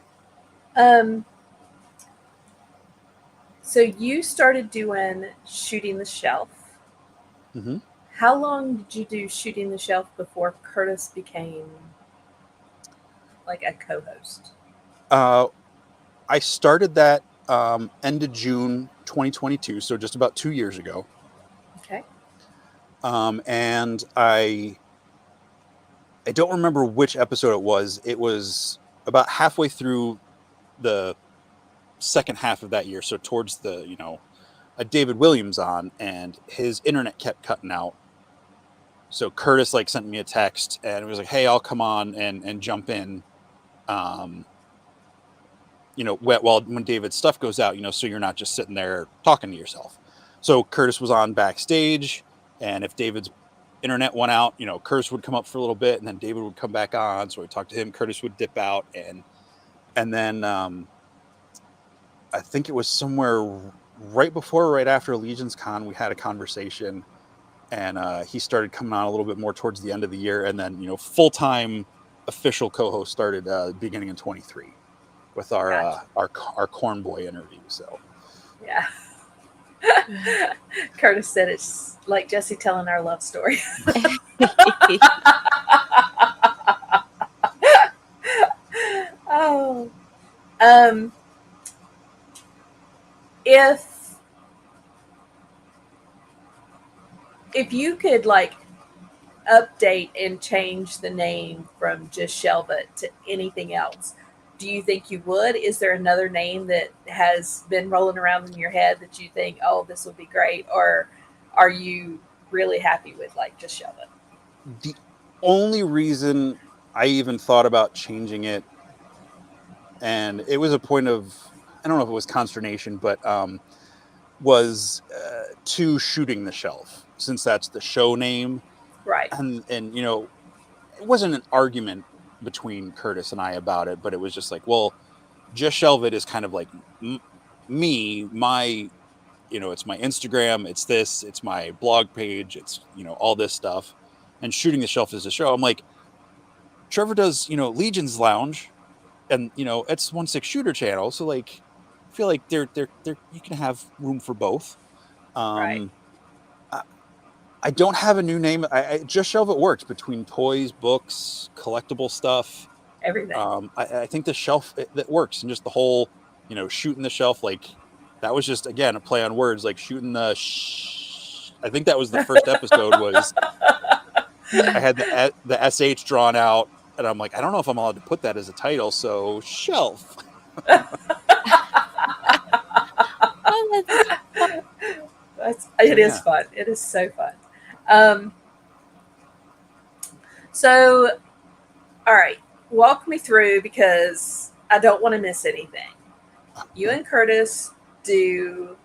S1: So you started doing Shooting the Shelf.
S3: Mm-hmm.
S1: How long did you do Shooting the Shelf before Curtis became like a co-host?
S3: I started that end of June 2022, so just about 2 years ago.
S1: Okay.
S3: And I don't remember which episode it was. It was about halfway through the second half of that year, so towards the, you know, David Williams on, and his internet kept cutting out. So Curtis like sent me a text and it was like, hey, I'll come on and jump in. You know, when David's stuff goes out, you know, so you're not just sitting there talking to yourself. So Curtis was on backstage, and if David's internet went out, you know, Curtis would come up for a little bit, and then David would come back on. So I talked to him. Curtis would dip out, and And then I think it was somewhere right before, or right after Legion's Con, we had a conversation, and he started coming on a little bit more towards the end of the year, and then full time official co-host started beginning in 23 with
S1: Gotcha.
S3: our corn boy interview. So
S1: Yeah.
S2: Yeah.
S1: Curtis said it's like Jesse telling our love story. Oh. Um, if if you could like update and change the name from just Shelva to anything else, do you think you would? Is there another name that has been rolling around in your head that you think, oh, this would be great? Or are you really happy with like just Shelva?
S3: the only reason I even thought about changing it, and it was a point of, I don't know if it was consternation, but was to Shooting the Shelf, since that's the show name.
S1: Right,
S3: And it wasn't an argument between Curtis and I about it, but it was just like, well, Just Shelve It is kind of like me, my, it's my Instagram, it's this, it's my blog page, it's, all this stuff. And Shooting the Shelf is a show. I'm like, Trevor does, Legion's Lounge, and, it's 1/6 shooter channel. So like, I feel like they're, you can have room for both.
S1: right.
S3: Um, I, I don't have a new name. I Just Shelve It works between toys, books, collectible stuff.
S1: Everything.
S3: I think the shelf that works, and just the whole, shooting the shelf, like that was just again a play on words, like shooting the. I think that was the first episode. Was I had the sh drawn out, and I'm like, I don't know if I'm allowed to put that as a title, so shelf.
S2: Oh, that's fun.
S1: It is
S3: Yeah.
S1: fun. It is so fun. Um, so, all right, walk me through because I don't want to miss anything. You and Curtis do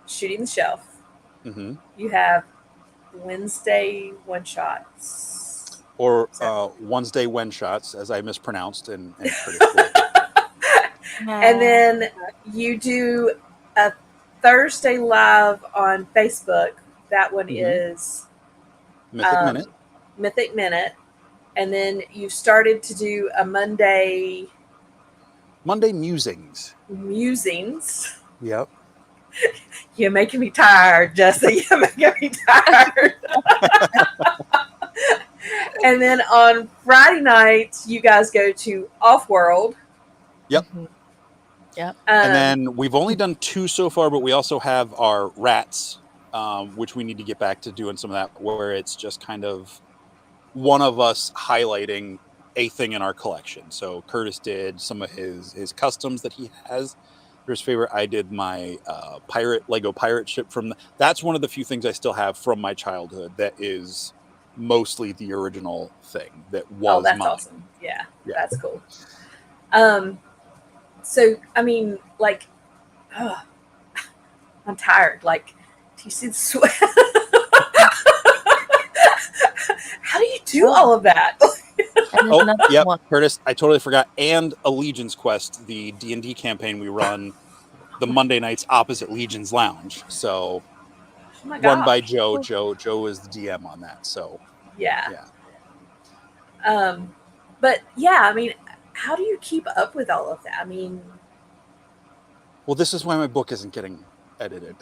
S1: Shooting the Shelf.
S3: Mm-hmm.
S1: You have Wednesday one shots.
S3: Or
S1: So,
S3: Wednesday when shots, as I mispronounced in Curtis book.
S1: and
S2: Yeah.
S1: then you do a Thursday live on Facebook. That one
S3: Mm-hmm.
S1: is
S3: Mythic Minute.
S1: Mythic Minute. And then you started to do a Monday
S3: Musings.
S1: musings.
S3: Yep.
S1: You're making me tired, Jesse. You're making me tired. And then on Friday nights, you guys go to Off World.
S3: Yep.
S2: Mhm. Yep.
S3: And then we've only done 2 so far, but we also have our rats, which we need to get back to doing some of that, where it's just kind of one of us highlighting a thing in our collection. So Curtis did some of his customs that he has. There's favorite. I did my Lego pirate ship that's one of the few things I still have from my childhood that is mostly the original thing that
S1: Oh,
S3: was
S1: that's
S3: mine.
S1: awesome. Yeah,
S3: Yeah.
S1: that's cool. Um, so, I mean, like, oh, I'm tired. Like, do you see the sweat? How do you do all of that?
S2: And
S3: Oh,
S2: another
S3: yep,
S2: one.
S3: Curtis, I totally forgot. And Allegiance Quest, the D&D campaign we run the Monday nights opposite Legion's Lounge. So
S1: Oh my
S3: run by
S1: gosh.
S3: Joe. Joe is the DM on that. So
S1: Yeah.
S3: yeah.
S1: Um, but yeah, I mean, how do you keep up with all of that? I mean,
S3: Well, this is why my book isn't getting edited.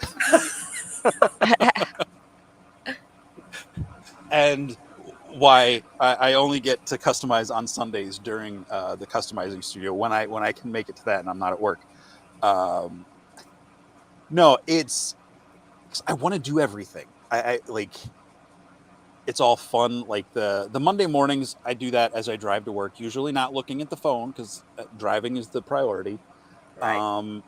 S3: And why I only get to customize on Sundays during the customizing studio when I can make it to that and I'm not at work. No, it's I want to do everything. I like it's all fun. Like the Monday mornings, I do that as I drive to work. Usually not looking at the phone because driving is the priority.
S1: right.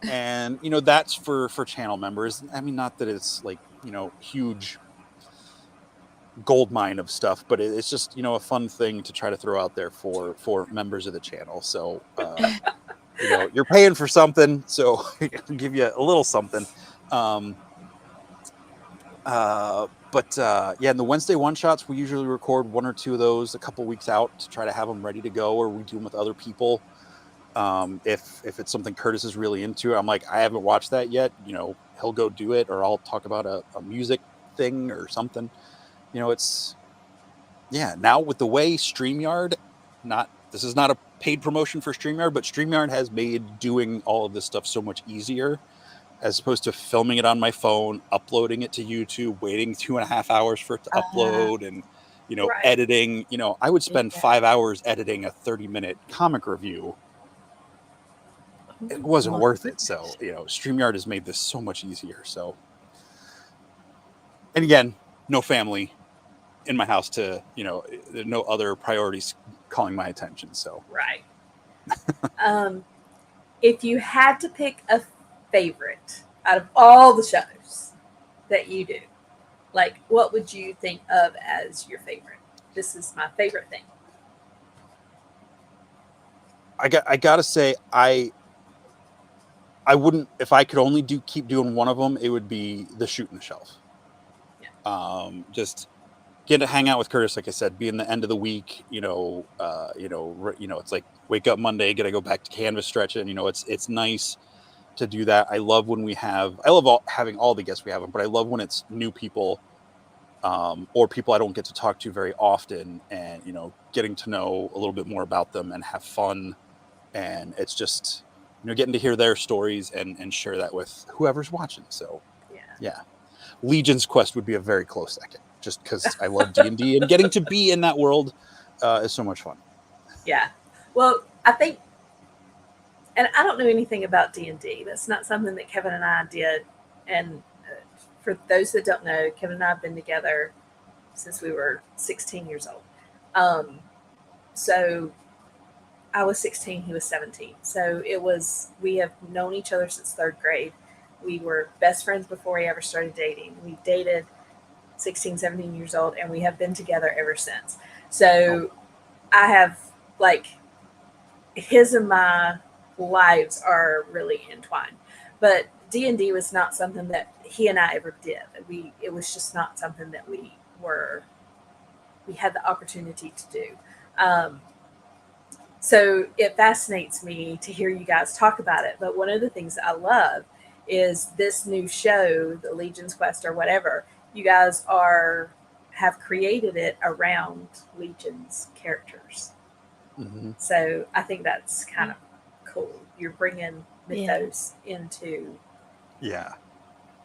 S3: And that's for channel members. I mean, not that it's like huge gold mine of stuff, but it's just a fun thing to try to throw out there for members of the channel. So you're paying for something, so give you a little something. But yeah, in the Wednesday one shots, we usually record 1 or 2 of those a couple weeks out to try to have them ready to go, or we do them with other people. If it's something Curtis is really into, I'm like, I haven't watched that yet. He'll go do it, or I'll talk about a music thing or something. It's now with the way StreamYard, not this is not a paid promotion for StreamYard, but StreamYard has made doing all of this stuff so much easier as opposed to filming it on my phone, uploading it to YouTube, waiting 2.5 hours for it to
S2: Uh,
S3: upload, and
S1: Right.
S3: editing. I would spend
S2: yeah.
S3: 5 hours editing a 30-minute comic review. It wasn't
S2: Oh,
S3: worth it. So StreamYard has made this so much easier. So, and again, no family in my house to no other priorities calling my attention. So
S1: Right. Um, if you had to pick a favorite out of all the shows that you do, like what would you think of as your favorite? This is my favorite thing.
S3: I gotta say I wouldn't, if I could only keep doing one of them, it would be the shooting the shelf.
S1: Yeah.
S3: Just get to hang out with Curtis, like I said, being the end of the week. It's like wake up Monday, gotta go back to canvas stretching. It's nice to do that. I love when I love having all the guests we have, but I love when it's new people, or people I don't get to talk to very often, and getting to know a little bit more about them and have fun. And it's just getting to hear their stories and share that with whoever's watching. So
S1: Yeah.
S3: yeah, Legion's Quest would be a very close second, just because I love D&D and getting to be in that world is so much fun.
S1: Yeah. Well, I think, and I don't know anything about D&D. That's not something that Kevin and I did. And for those that don't know, Kevin and I have been together since we were 16 years old. So I was 16, he was 17. So we have known each other since third grade. We were best friends before we ever started dating. We dated 16, 17 years old, and we have been together ever since. So I have, like, his and my lives are really entwined. But D&D was not something that he and I ever did. It was just not something that we had the opportunity to do. Um, so it fascinates me to hear you guys talk about it. But one of the things that I love is this new show, the Legion's Quest or whatever. You guys have created it around Legion's characters.
S3: Mm-hmm.
S1: So I think that's kind of cool. You're bringing
S2: Yeah.
S1: mythos into
S3: Yeah.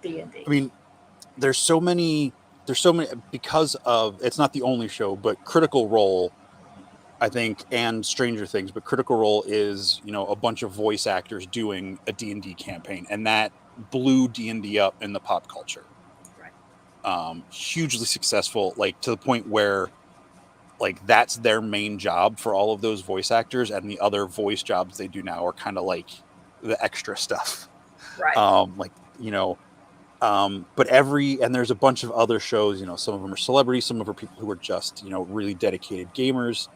S1: D&D.
S3: I mean, there's so many, because of, it's not the only show, but Critical Role, I think, and Stranger Things, but Critical Role is, a bunch of voice actors doing a D&D campaign, and that blew D&D up in the pop culture.
S1: Right.
S3: Hugely successful, like to the point where like that's their main job for all of those voice actors, and the other voice jobs they do now are kind of like the extra stuff.
S1: Right.
S3: Like, but and there's a bunch of other shows, some of them are celebrities, some of them are people who are just, really dedicated gamers.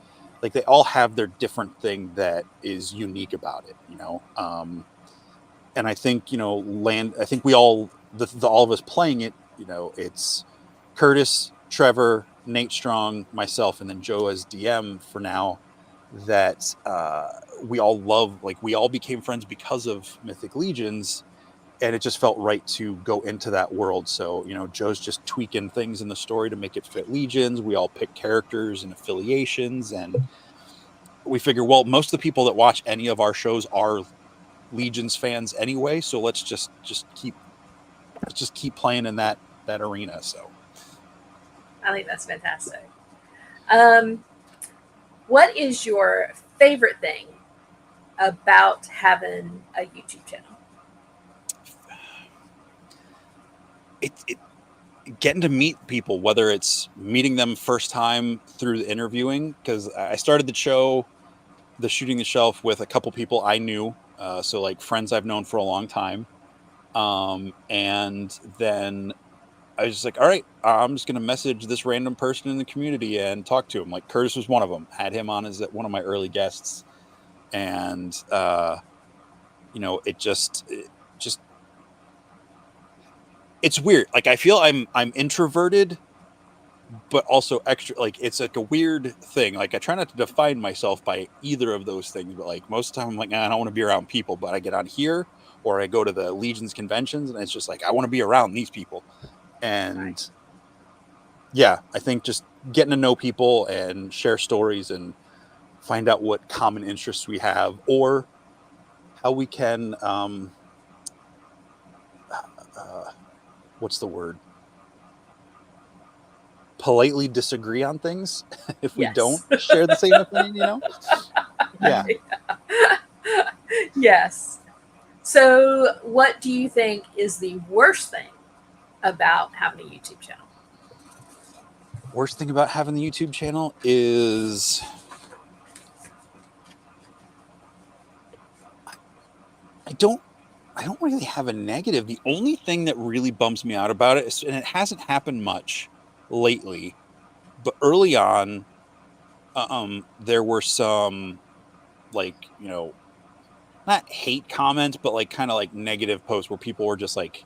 S3: Like they all have their different thing that is unique about it, and I think, I think we all, all of us playing it, it's Curtis, Trevor, Nate Strong, myself, and then Joe as DM for now, that we all love, like we all became friends because of Mythic Legions, and it just felt right to go into that world. So, Joe's just tweaking things in the story to make it fit Legions. We all pick characters and affiliations, and we figure, well, most of the people that watch any of our shows are Legions fans anyway, so let's just keep playing in that arena. So
S1: I think that's fantastic. Um, what is your favorite thing about having a YouTube channel?
S3: it getting to meet people, whether it's meeting them first time through the interviewing, because I started the show, the Shooting the Shelf, with a couple people I knew, so like friends I've known for a long time, and then I was just like, all right, I'm just gonna message this random person in the community and talk to him. Like Curtis was one of them. Had him on as one of my early guests, and it just it's weird. Like I feel I'm introverted, but also extra, like it's like a weird thing. Like I try not to define myself by either of those things, but like most of the time I'm like, nah, I don't want to be around people, but I get on here or I go to the Legion's conventions and it's just like I want to be around these people.
S1: Right.
S3: And yeah, I think just getting to know people and share stories and find out what common interests we have or how we can uh, what's the word, politely disagree on things if we don't
S1: Yes.
S3: share the same opinion, you know. Yeah.
S1: Yes. So, what do you think is the worst thing about having a YouTube channel?
S3: Worst thing about having the YouTube channel is I don't I don't really have a negative. The only thing that really bums me out about it is, and it hasn't happened much lately, but early on, there were some like, not hate comments, but like kind of like negative posts where people were just like,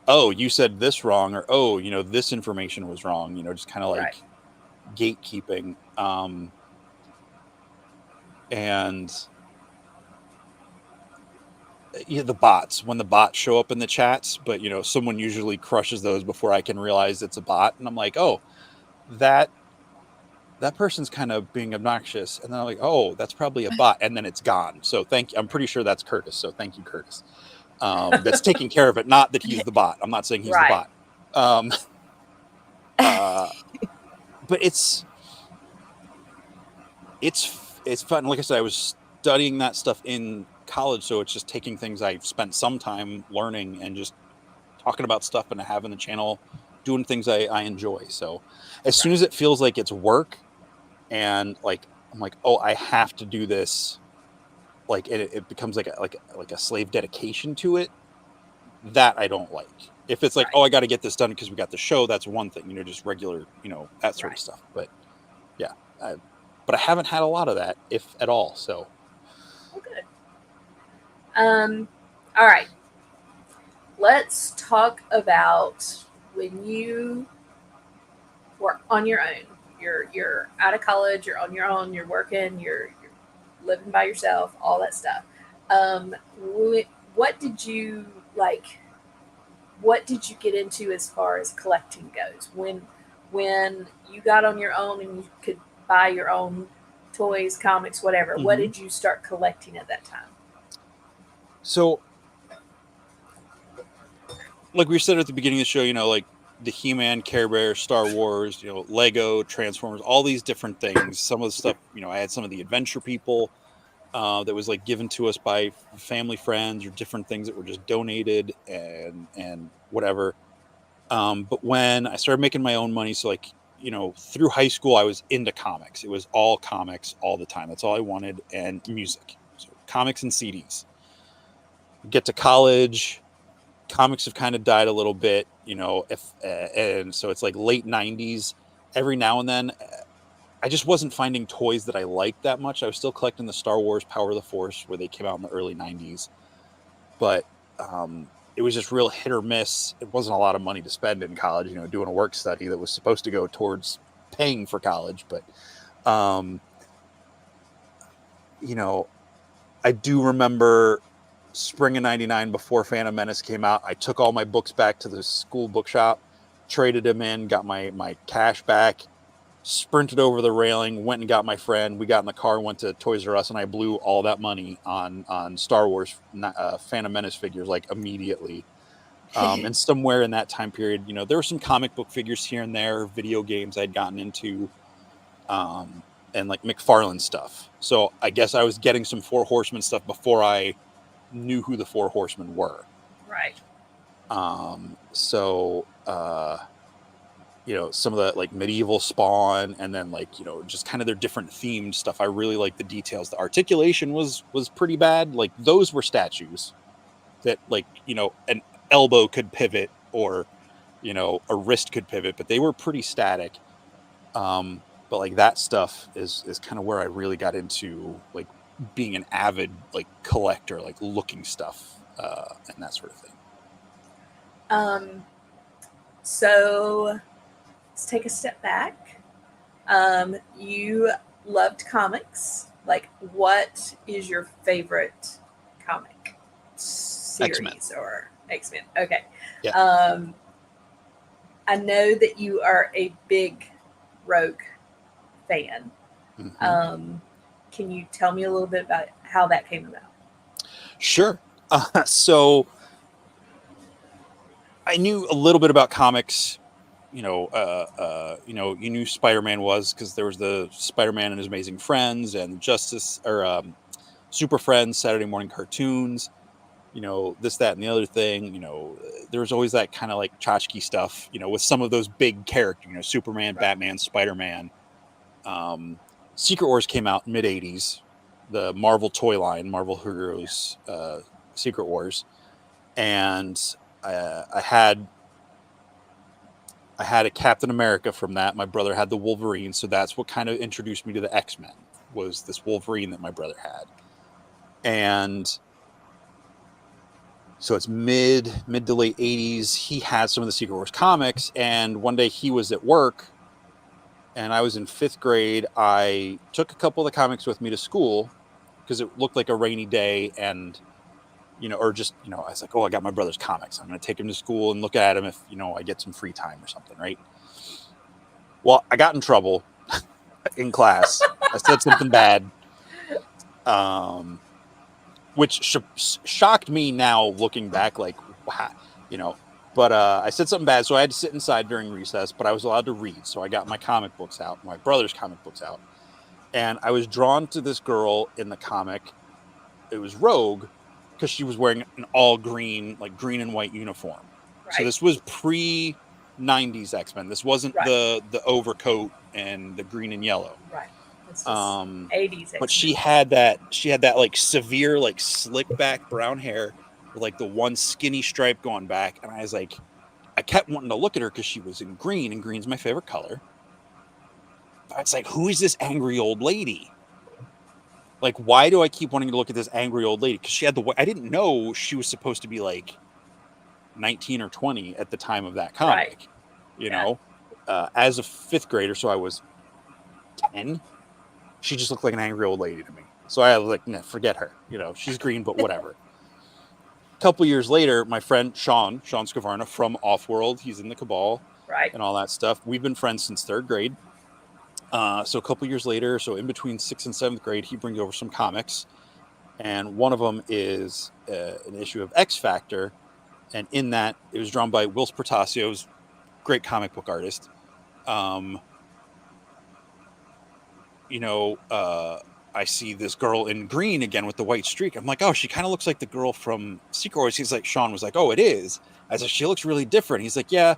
S3: "Oh, you said this wrong," or "Oh, this information was wrong." Just kind of
S1: Right.
S3: like gatekeeping. And yeah, the bots, when the bots show up in the chats, but someone usually crushes those before I can realize it's a bot, and I'm like, oh, that person's kind of being obnoxious, and then I'm like, oh, that's probably a bot, and then it's gone. So thank you. I'm pretty sure that's Curtis. So thank you, Curtis. That's taking care of it. Not that he's the bot. I'm not saying he's the
S1: Right.
S3: bot. Um, uh, but it's fun. Like I said, I was studying that stuff in college, so it's just taking things I've spent some time learning and just talking about stuff and having the channel doing things I enjoy. So as soon
S1: Right.
S3: as it feels like it's work and like I'm like, oh, I have to do this, like it becomes like a slave dedication to it, that I don't like. If it's like,
S1: Right.
S3: oh, I got to get this done because we got the show, that's one thing, just regular, that sort of
S1: Right.
S3: stuff. But yeah, but I haven't had a lot of that, if at all. So
S1: Well, good. All right. Let's talk about when you were on your own. You're out of college. You're on your own. You're working. You're living by yourself. All that stuff. Um, what did you like? What did you get into as far as collecting goes? When you got on your own and you could buy your own toys, comics, whatever. What
S3: mm-hmm.
S1: did you start collecting at that time?
S3: So like we said at the beginning of the show, like the He-Man, Care Bear, Star Wars, Lego, Transformers, all these different things. Some of the stuff, I had some of the Adventure People that was like given to us by family friends or different things that were just donated and whatever. But when I started making my own money, so like through high school, I was into comics. It was all comics all the time. That's all I wanted, and music. So comics and CDs. Get to college, comics have kind of died a little bit, if and so it's like late 90s. Every now and then I just wasn't finding toys that I liked that much. I was still collecting the Star Wars Power of the Force where they came out in the early 90s, but it was just real hit or miss. It wasn't a lot of money to spend in college, doing a work study that was supposed to go towards paying for college. But um you know I do remember spring of 99, before Phantom Menace came out, I took all my books back to the school bookshop, traded them in, got my cash back, sprinted over the railing, went and got my friend. We got in the car, went to Toys R Us, and I blew all that money on Star Wars Phantom Menace figures like immediately. And somewhere in that time period, there were some comic book figures here and there, video games I'd gotten into, and like McFarlane stuff. So I guess I was getting some Four Horsemen stuff before I knew who the Four Horsemen were.
S1: Right.
S3: So some of the like medieval Spawn, and then like just kind of their different themed stuff. I really like the details. The articulation was pretty bad. Like those were statues that like an elbow could pivot, or a wrist could pivot, but they were pretty static. But like that stuff is kind of where I really got into like being an avid like collector, like looking stuff and that sort of thing.
S1: Um, so let's take a step back. You loved comics. Like, what is your favorite comic
S3: X-Men.
S1: series or X-Men? Okay.
S3: Yeah.
S1: I know that you are a big Rogue fan.
S3: Mhm.
S1: Can you tell me a little bit about how that came about?
S3: Sure. So I knew a little bit about comics. You knew Spider-Man was because there was the Spider-Man and His Amazing Friends and Justice or Super Friends, Saturday morning cartoons. This, that, and the other thing. There was always that kind of like tchotchke stuff. With some of those big characters. Superman,
S1: Right.
S3: Batman, Spider-Man. Secret Wars came out in mid '80s. The Marvel toy line, Marvel Heroes, Secret Wars, and I had a Captain America from that. My brother had the Wolverine, so that's what kind of introduced me to the X-Men, was this Wolverine that my brother had. And so it's mid to late '80s. He had some of the Secret Wars comics, and one day he was at work, and I was in 5th grade. I took a couple of the comics with me to school because it looked like a rainy day, and or just I was like, oh, I got my brother's comics. I'm going to take him to school and look at him if I get some free time or something, right? Well, I got in trouble in class. I said something bad, which shocked me now looking back. Like, wow, But I said something bad, so I had to sit inside during recess. But I was allowed to read, so I got my comic books out, my brother's comic books out, and I was drawn to this girl in the comic. It was Rogue because she was wearing an all green, like green and white uniform. So
S1: Right.
S3: this was pre '90s X-Men. This wasn't
S1: Right.
S3: the overcoat and the green and yellow.
S1: Right. This was 80s
S3: But
S1: X-Men.
S3: she had that like severe, like slick back brown hair with like the one skinny stripe going back. And I was like, I kept wanting to look at her because she was in green, and green's my favorite color. But it's like, who is this angry old lady? Like, why do I keep wanting to look at this angry old lady? Because she had I didn't know she was supposed to be like 19 or 20 at the time of that comic.
S1: Right.
S3: As a 5th grader, so I was 10. She just looked like an angry old lady to me. So I was like, nah, forget her. She's green, but whatever. A couple years later, my friend Sean Scavarna from Offworld, he's in the Cabal,
S1: Right.
S3: and all that stuff. We've been friends since 3rd grade. So a couple years later, so in between 6th and 7th grade, he brings over some comics, and one of them is an issue of X Factor, and in that, it was drawn by Whilce Portacio, who's a great comic book artist. I see this girl in green again with the white streak. I'm like, oh, she kind of looks like the girl from Secret Wars. Sean was like, oh, it is. I was like, she looks really different. He's like, yeah,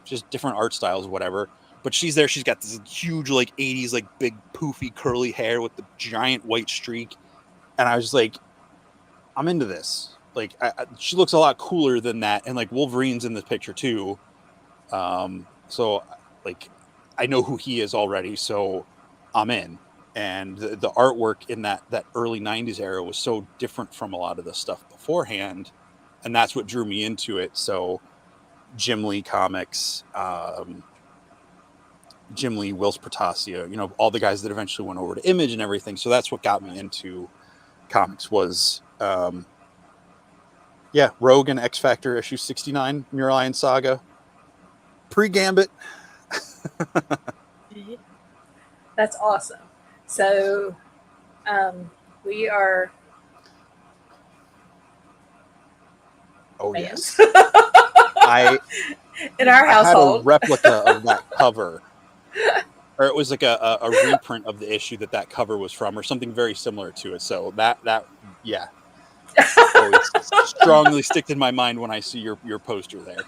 S3: just different art styles, whatever. But she's there. She's got this huge, like 80s, like big poofy curly hair with the giant white streak. And I was like, I'm into this. Like, she looks a lot cooler than that. And like Wolverine's in this picture too. So like, I know who he is already. So I'm in. And the artwork in that early '90s era was so different from a lot of the stuff beforehand, and that's what drew me into it. So Jim Lee comics, Jim Lee, Whilce Portacio, all the guys that eventually went over to Image and everything. So that's what got me into comics was, Rogue and X Factor issue 69, Muriel Saga, pre-Gambit.
S1: That's awesome. So we are
S3: yes.
S1: In our household.
S3: I had a replica of that cover, or it was like a reprint of the issue that cover was from, or something very similar to it. So that always strongly sticks in my mind when I see your poster there.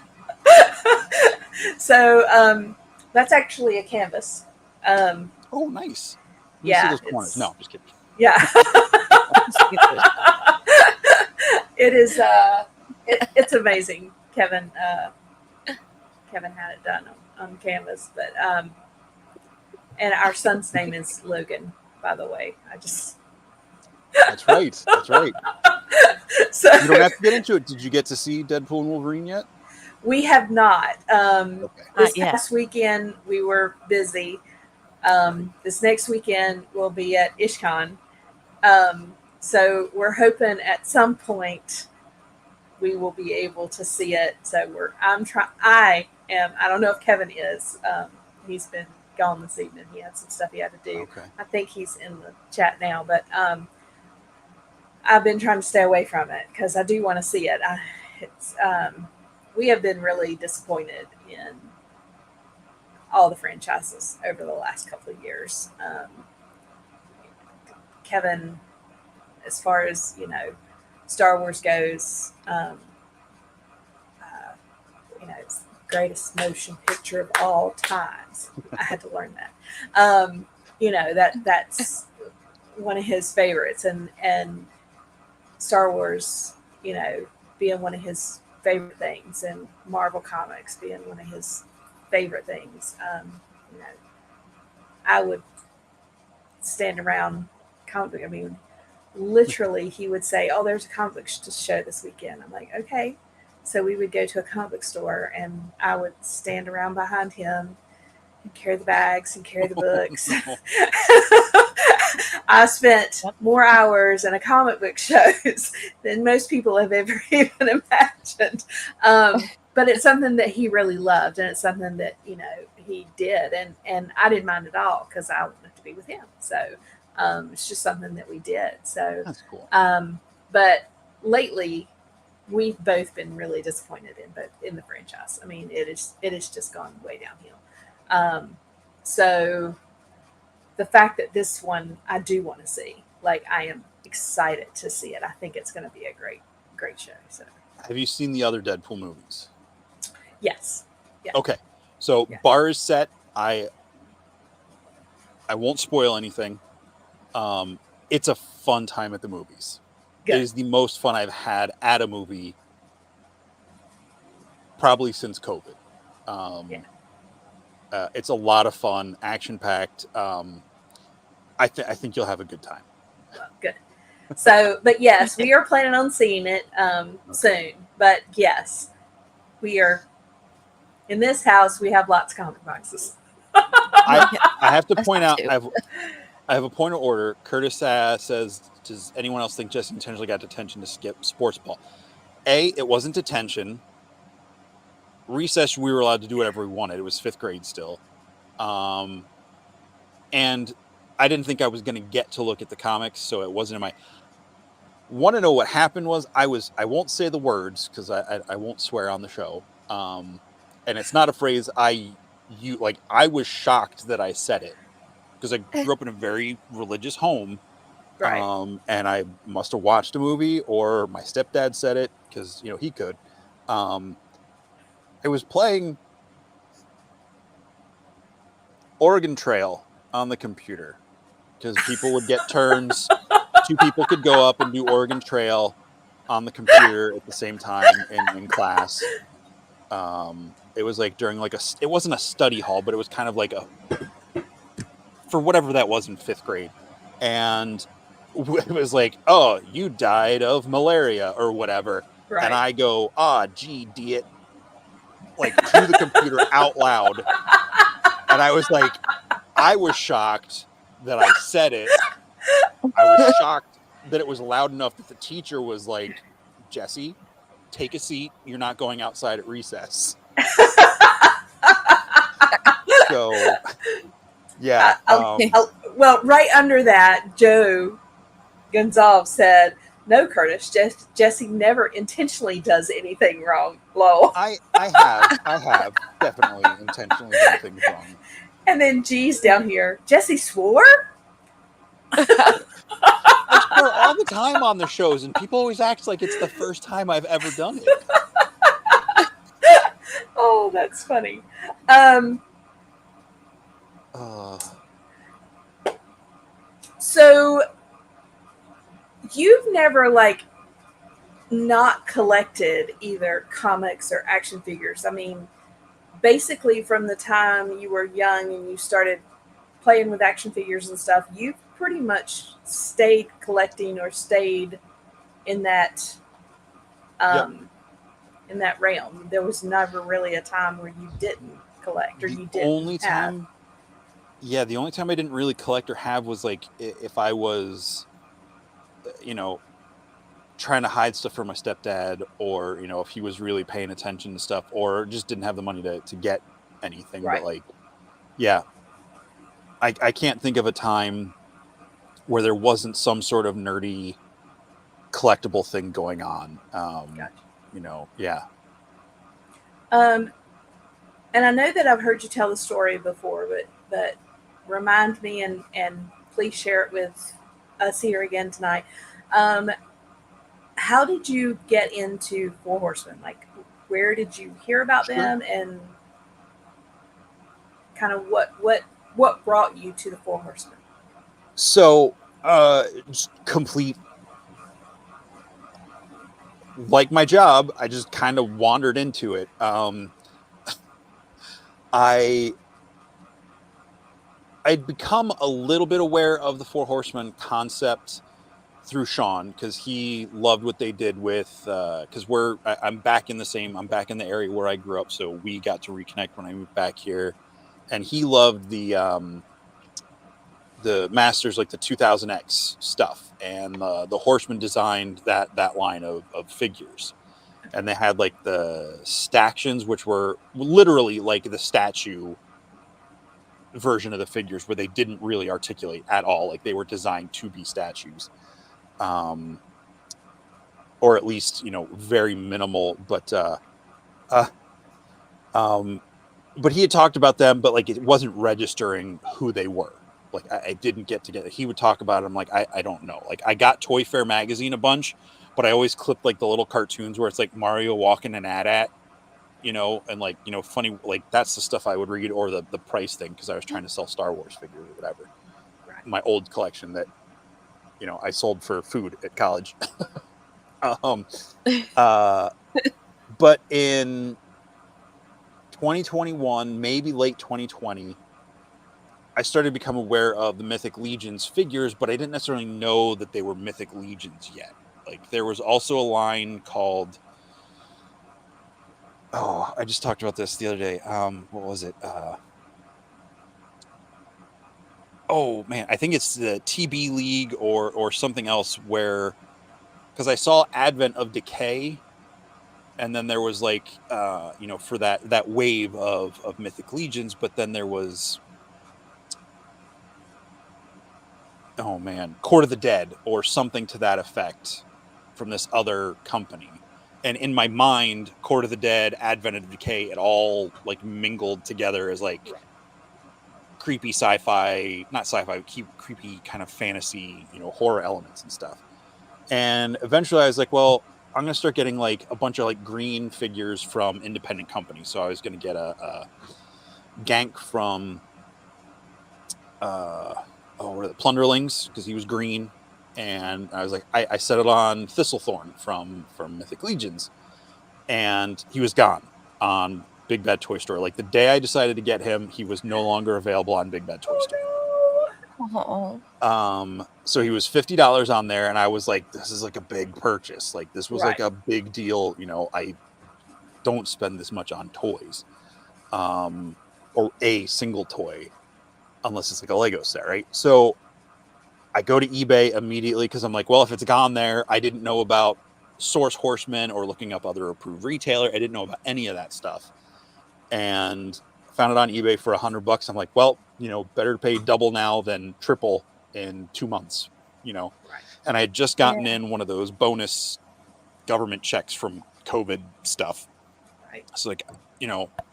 S1: So that's actually a canvas.
S3: Oh, nice.
S1: Yeah,
S3: see those corners. No, I'm just kidding.
S1: Yeah. It is. It's amazing. Kevin had it done on canvas, but and our son's name is Logan, by the way.
S3: That's right.
S1: So
S3: you don't have to get into it. Did you get to see Deadpool and Wolverine yet?
S1: We have not.
S3: Okay.
S1: This
S2: Not yet.
S1: past weekend we were busy. This next weekend we'll be at IshCon. So we're hoping at some point we will be able to see it. So I'm trying. I am. I don't know if Kevin is. He's been gone this evening. He had some stuff he had to do.
S3: Okay.
S1: I think he's in the chat now, but I've been trying to stay away from it because I do want to see it. It's we have been really disappointed in all the franchises over the last couple of years. Kevin, as far as Star Wars goes, it's the greatest motion picture of all times. I had to learn that. That's one of his favorites, and Star Wars, being one of his favorite things, and Marvel Comics being one of his favorite things. You know, I would stand around comic book. I mean, literally, he would say, "Oh, there's a comic book show this weekend." I'm like, "Okay." So we would go to a comic book store, and I would stand around behind him and carry the bags and carry the books. I spent more hours in a comic book shows than most people have ever even imagined. But it's something that he really loved, and it's something that he did, and I didn't mind at all because I wanted to be with him. So it's just something that we did. So
S3: That's cool.
S1: but lately, we've both been really disappointed in the franchise. I mean, it has just gone way downhill. So the fact that this one I do want to see, like I am excited to see it. I think it's going to be a great show. So
S3: Have you seen the other Deadpool movies?
S1: yes, yeah.
S3: Okay, so
S1: Yeah.
S3: bar is set. I won't spoil anything. It's a fun time at the movies.
S1: Good.
S3: It is the most fun I've had at a movie probably since COVID. It's a lot of fun, action packed. I think you'll have a good time.
S1: Well, good. So, but yes, we are planning on seeing it soon. But yes, we are in this house. We have lots of comic boxes.
S3: I have to
S2: Us
S3: point out,
S2: too.
S3: I have a point of order. Curtis says, does anyone else think Jesse intentionally got detention to skip sports ball? It wasn't detention. Recess, we were allowed to do whatever we wanted. It was 5th grade still. And I didn't think I was going to get to look at the comics, so it wasn't in my... Want to know what happened was I won't say the words because I won't swear on the show. And it's not a phrase I was shocked that I said it because I grew up in a very religious home.
S1: Right.
S3: And I must have watched a movie or my stepdad said it because, he could. I was playing Oregon Trail on the computer because people would get turns. 2 people could go up and do Oregon Trail on the computer at the same time in class. It was like during it wasn't a study hall, but it was kind of like for whatever that was in 5th grade. And it was like, "Oh, you died of malaria or whatever."
S1: Right.
S3: And I go, gee, diet, like to the computer out loud. And I was like, I was shocked that I said it. I was shocked that it was loud enough that the teacher was like, "Jesse, take a seat. You're not going outside at recess." So, yeah.
S1: Well, right under that, Joe Gonzalez said, "No, Curtis, Jesse never intentionally does anything wrong." Lol.
S3: I have definitely intentionally done things wrong.
S1: And then G's down here. Jesse swore?
S3: I swear all the time on the shows, and people always act like it's the first time I've ever done it.
S1: Oh, that's funny. So you've never not collected either comics or action figures. I mean, basically from the time you were young and you started playing with action figures and stuff, you've pretty much stayed collecting or stayed in that in that realm. There was never really a time where you didn't collect or
S3: The
S1: you didn't
S3: only
S1: have.
S3: time, yeah, the only time I didn't really collect or have was like if I was, you know, trying to hide stuff from my stepdad, or if he was really paying attention to stuff, or just didn't have the money to get anything. But
S1: Right.
S3: like, yeah, I can't think of a time where there wasn't some sort of nerdy collectible thing going on.
S1: Gotcha.
S3: Yeah.
S1: Um, and I know that I've heard you tell the story before, but remind me and please share it with us here again tonight. Um, how did you get into Four Horsemen? Like, where did you hear about
S3: Sure.
S1: them, and kind of what brought you to the Four Horsemen?
S3: So, just complete, like my job, I just kind of wandered into it. I I'd become a little bit aware of the Four Horsemen concept through Sean, because he loved what they did with, because I'm back in the area where I grew up, so we got to reconnect when I moved back here, and he loved the Masters, like the 2000X stuff, and the Horsemen designed that line of figures, and they had like the stactions, which were literally like the statue version of the figures, where they didn't really articulate at all, like they were designed to be statues, um or at least very minimal. Uh um but he had talked about them, but like it wasn't registering who they were. Like I didn't get together. He would talk about it. I'm like, I don't know. Like I got Toy Fair magazine a bunch, but I always clipped like the little cartoons where it's like Mario walking an at and like funny, like that's the stuff I would read, or the price thing, because I was trying to sell Star Wars figures or whatever.
S1: Right.
S3: My old collection that I sold for food at college. um uh but in 2021, maybe late 2020, I started to become aware of the Mythic Legions figures, but I didn't necessarily know that they were Mythic Legions yet. Like there was also a line called, oh, I just talked about this the other day. What was it? Oh man, I think it's the TB League or something else, where, because I saw Advent of Decay, and then there was like for that wave of Mythic Legions, but then there was, oh man, Court of the Dead or something to that effect from this other company. And in my mind, Court of the Dead, Advent of Decay, it all like mingled together as like
S1: Right.
S3: creepy sci-fi, not sci-fi, creepy kind of fantasy, horror elements and stuff. And eventually I was like, well, I'm going to start getting like a bunch of like green figures from independent companies. So I was going to get a Gank from, what are the Plunderlings, because he was green. And I was like, I settled on Thistlethorn from Mythic Legions, and he was gone on Big Bad Toy Store. Like the day I decided to get him, he was no longer available on Big Bad Toy Store.
S2: Oh,
S3: So he was $50 on there, and I was like, this is like a big purchase. Like this was
S1: Right.
S3: like a big deal. I don't spend this much on toys, or a single toy, unless it's like a Lego set, right? So I go to eBay immediately, because I'm like, well, if it's gone there, I didn't know about Source Horsemen or looking up other approved retailer. I didn't know about any of that stuff, and found it on eBay for $100. I'm like, well, better to pay double now than triple in 2 months,
S1: Right.
S3: and I had just gotten
S2: yeah.
S3: in one of those bonus government checks from COVID stuff.
S1: Right.
S3: So like,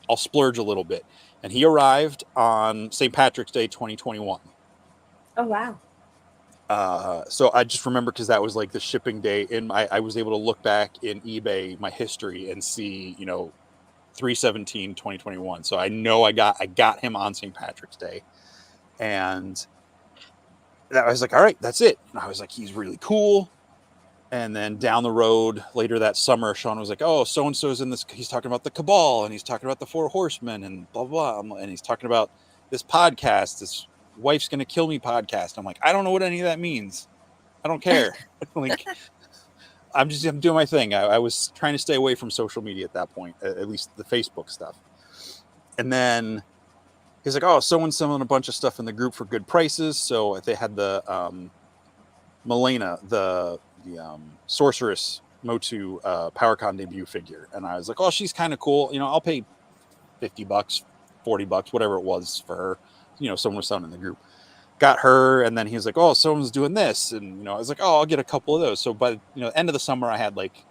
S3: I'll splurge a little bit. And he arrived on St. Patrick's Day 2021.
S1: Oh wow.
S3: So I just remember, because that was like the shipping day, and I was able to look back in eBay, my history, and see 3/17/2021. So I know I got him on St. Patrick's Day, and I was like, all right, that's it. And I was like, he's really cool. And then down the road later that summer, Sean was like, oh, so and so's in this. He's talking about the Cabal, and he's talking about the Four Horsemen, and blah blah blah. And he's talking about this podcast, this Wife's Gonna Kill Me podcast. I'm like, I don't know what any of that means. I don't care. Like, I'm doing my thing. I was trying to stay away from social media at that point, at least the Facebook stuff. And then he's like, "Oh, someone's selling a bunch of stuff in the group for good prices." So they had the Milena, the sorceress Motu PowerCon debut figure, and I was like, "Oh, she's kind of cool. I'll pay $50, $40, whatever it was for her." Someone was selling in the group. Got her, and then he was like, "Oh, someone's doing this," and I was like, "Oh, I'll get a couple of those." So by end of the summer, I had like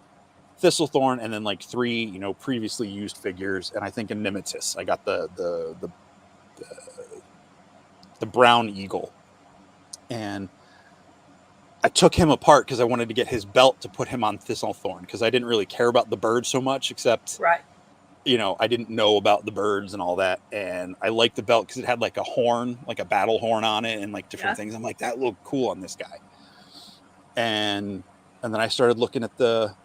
S3: Thistlethorn and then like 3 previously used figures, and I think a Nemesis. I got the brown eagle, and I took him apart because I wanted to get his belt to put him on Thistlethorn, because I didn't really care about the bird so much, except
S1: Right.
S3: I didn't know about the birds and all that. And I liked the belt because it had like a horn, like a battle horn on it, and like different things. I'm like, that looked cool on this guy. And then I started looking at the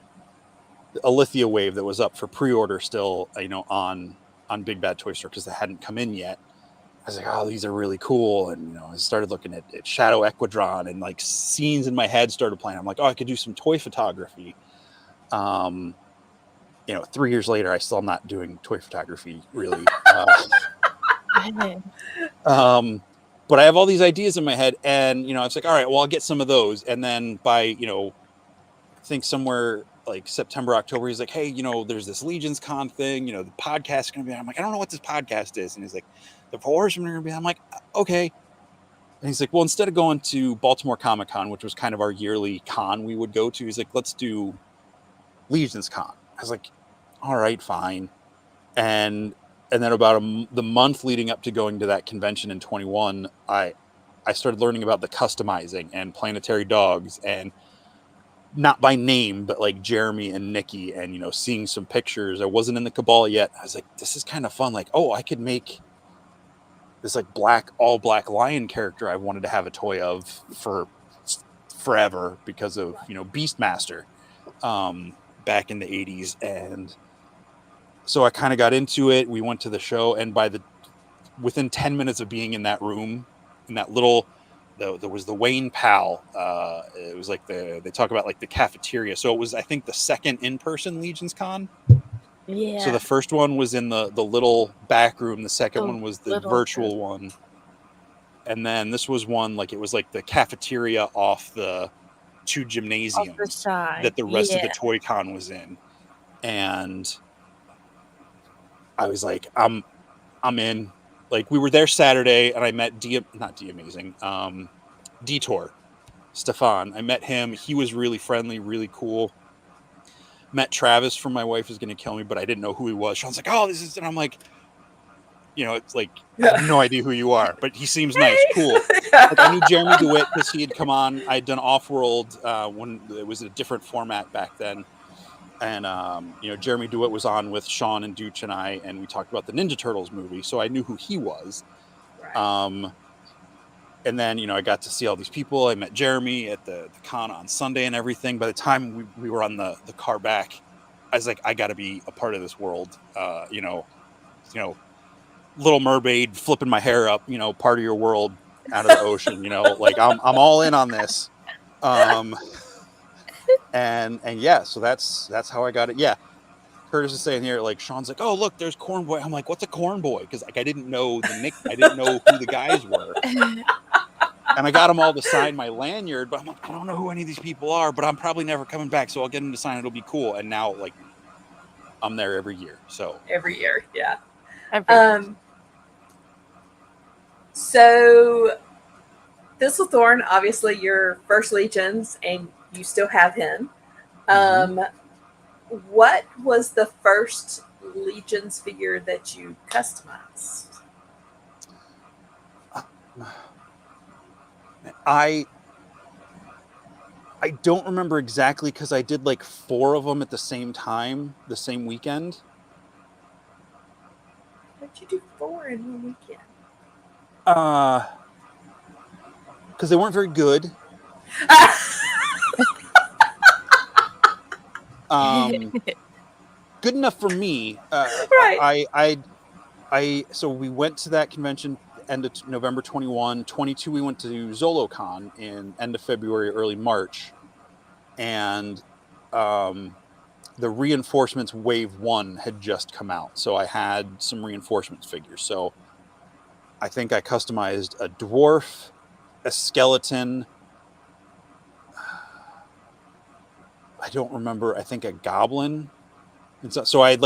S3: Alithia wave that was up for pre-order still, on Big Bad Toy Store, because they hadn't come in yet. I was like, oh, these are really cool. And, I started looking at Shadow Equidron, and like scenes in my head started playing. I'm like, oh, I could do some toy photography. 3 years later, I still am not doing toy photography really. But I have all these ideas in my head, and, I was like, all right, well, I'll get some of those. And then by, I think somewhere like September, October, he's like, hey, there's this Legions Con thing, the podcast is going to be, I'm like, I don't know what this podcast is. And he's like, the Horsemen are going to be, I'm like, okay. And he's like, well, instead of going to Baltimore Comic-Con, which was kind of our yearly con we would go to, he's like, let's do Legions Con. I was like, all right, fine. And then about the month leading up to going to that convention in 21, I started learning about the customizing and planetary dogs, and not by name, but like Jeremy and Nikki, and, seeing some pictures. I wasn't in the Cabal yet. I was like, this is kind of fun. Like, oh, I could make this like all black lion character I wanted to have a toy of for forever because of, Beastmaster back in the 80s. And so I kind of got into it. We went to the show, and within 10 minutes of being in that room, in that little, there was the Wayne Pal. It was like they talk about like the cafeteria. So it was, I think, the second in-person Legions Con.
S2: Yeah.
S3: So the first one was in the little back room. The second one was the virtual one. And then this was one, like, it was like the cafeteria off the 2 gymnasiums that the rest of the Toy Con was in. And I was like, I'm in. Like, we were there Saturday, and I met Detour, Stefan. I met him. He was really friendly, really cool. Met Travis from My Wife Is Gonna Kill Me, but I didn't know who he was. Sean's like, oh, this is, and I'm like, it's like, I have no idea who you are, but he seems nice, cool. Like, I knew Jeremy DeWitt because he had come on. I had done Off-World when it was a different format back then. And, Jeremy DeWitt was on with Sean and Dooch and I, and we talked about the Ninja Turtles movie. So I knew who he was. Right. And then, I got to see all these people. I met Jeremy at the con on Sunday and everything. By the time we were on the car back, I was like, I got to be a part of this world. Little Mermaid, flipping my hair up, part of your world out of the ocean, like I'm all in on this. And yeah, so that's how I got it. Yeah. Curtis is saying here, like, Sean's like, oh, look, there's Corn Boy. I'm like, what's a Corn Boy? Because like I didn't know I didn't know who the guys were. And I got them all to sign my lanyard, but I'm like, I don't know who any of these people are, but I'm probably never coming back, so I'll get them to sign. It'll be cool. And now, like, I'm there every year. So
S1: every year, yeah. So Thistlethorn, obviously, your first Legions, and you still have him. What was the first Legions figure that you customized?
S3: I don't remember exactly, because I did like 4 of them at the same time, the same weekend.
S1: How'd you do 4 in one weekend?
S3: Because they weren't very good. Good enough for me. Right. So we went to that convention end of November 21. 22, we went to ZoloCon in end of February, early March. And the Reinforcements Wave 1 had just come out. So I had some Reinforcements figures. So I think I customized a dwarf, a skeleton. I don't remember. I think a goblin. And so I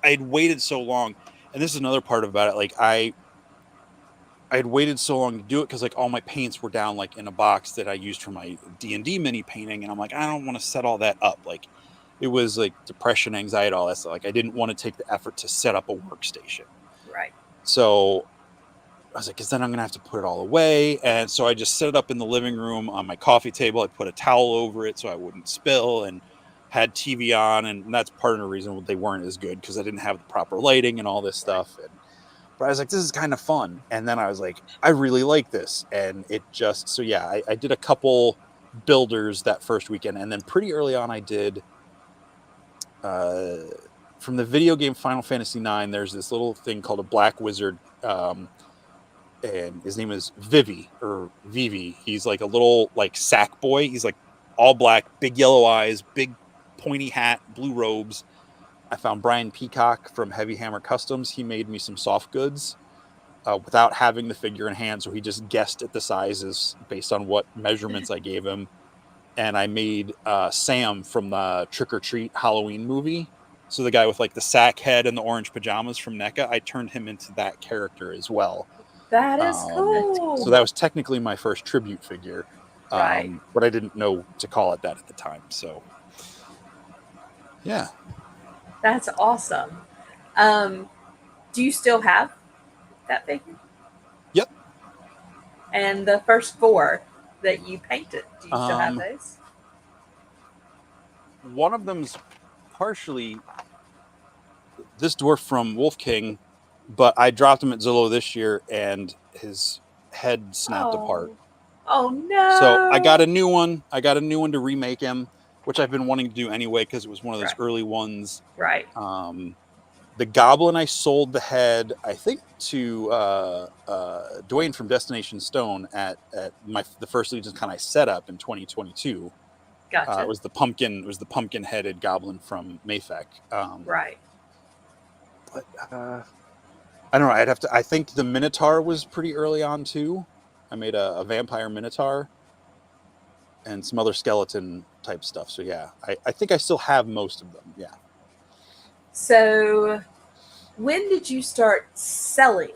S3: had waited so long. And this is another part about it. Like I had waited so long to do it because like all my paints were down like in a box that I used for my D&D mini painting, and I'm like, I don't want to set all that up. Like it was like depression, anxiety, all that stuff. Like I didn't want to take the effort to set up a workstation.
S1: Right.
S3: So I was like, because then I'm gonna have to put it all away. And so I just set it up in the living room on my coffee table. I put a towel over it so I wouldn't spill, and had TV on, and that's part of the reason they weren't as good because I didn't have the proper lighting and all this stuff. But I was like, this is kind of fun. And then I was like, I really like this. And it just, so yeah, I did a couple builders that first weekend. And then pretty early on, I did, from the video game Final Fantasy IX, there's this little thing called a Black Wizard. And his name is Vivi or Vivi. He's like a little like sack boy. He's like all black, big yellow eyes, big pointy hat, blue robes. I found Brian Peacock from Heavy Hammer Customs. He made me some soft goods without having the figure in hand. So he just guessed at the sizes based on what measurements I gave him. And I made Sam from the Trick or Treat Halloween movie. So the guy with like the sack head and the orange pajamas from NECA, I turned him into that character as well.
S1: That is cool.
S3: So that was technically my first tribute figure.
S1: Right.
S3: But I didn't know to call it that at the time. So yeah.
S1: That's awesome. Do you still have that figure?
S3: Yep.
S1: And the first 4 that you painted, do you still have those?
S3: One of them's partially this dwarf from Wolf King, but I dropped him at Zillow this year and his head snapped apart.
S1: Oh no.
S3: So I got a new one. I got a new one to remake him, which I've been wanting to do anyway because it was one of those early ones.
S1: Right.
S3: The goblin, I sold the head, I think, to Dwayne from Destination Stone at the first Legion Con I set up in 2022.
S1: Gotcha.
S3: It was the pumpkin headed goblin from Mayfec.
S1: Right.
S3: But I don't know. I think the Minotaur was pretty early on too. I made a vampire Minotaur and some other skeleton type stuff. So yeah, I think I still have most of them. Yeah.
S1: So when did you start selling?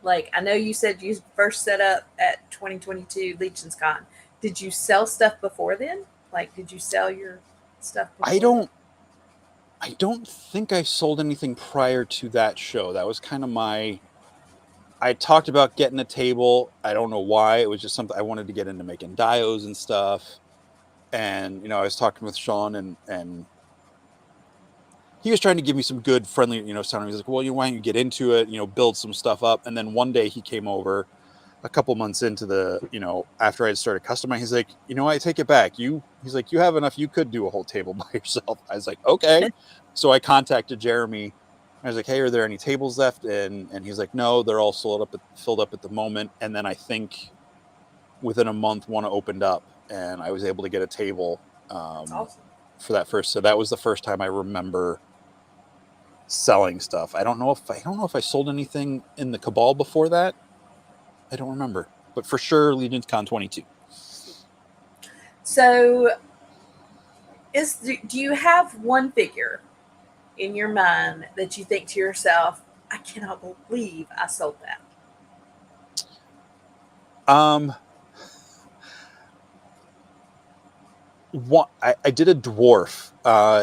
S1: Like, I know you said you first set up at 2022 Legion's Con. Did you sell stuff before then? Like, did you sell your stuff before?
S3: I don't think I sold anything prior to that show. That was kind of I talked about getting a table. I don't know why. It was just something I wanted to get into, making dios and stuff. And, I was talking with Sean and he was trying to give me some good, friendly, sounding. He's like, well, why don't you get into it, build some stuff up. And then one day he came over a couple months into the, after I had started customizing, he's like, I take it back. He's like, you have enough. You could do a whole table by yourself. I was like, okay. So I contacted Jeremy. I was like, hey, are there any tables left? And he's like, no, they're all filled up at the moment. And then I think within a month, one opened up and I was able to get a table
S1: Awesome.
S3: for that first. So that was the first time I remember selling stuff. I don't know if I sold anything in the Cabal before that. I don't remember, but for sure Legion's Con 22.
S1: So do you have one figure in your mind that you think to yourself, I cannot believe I sold that?
S3: I did a dwarf.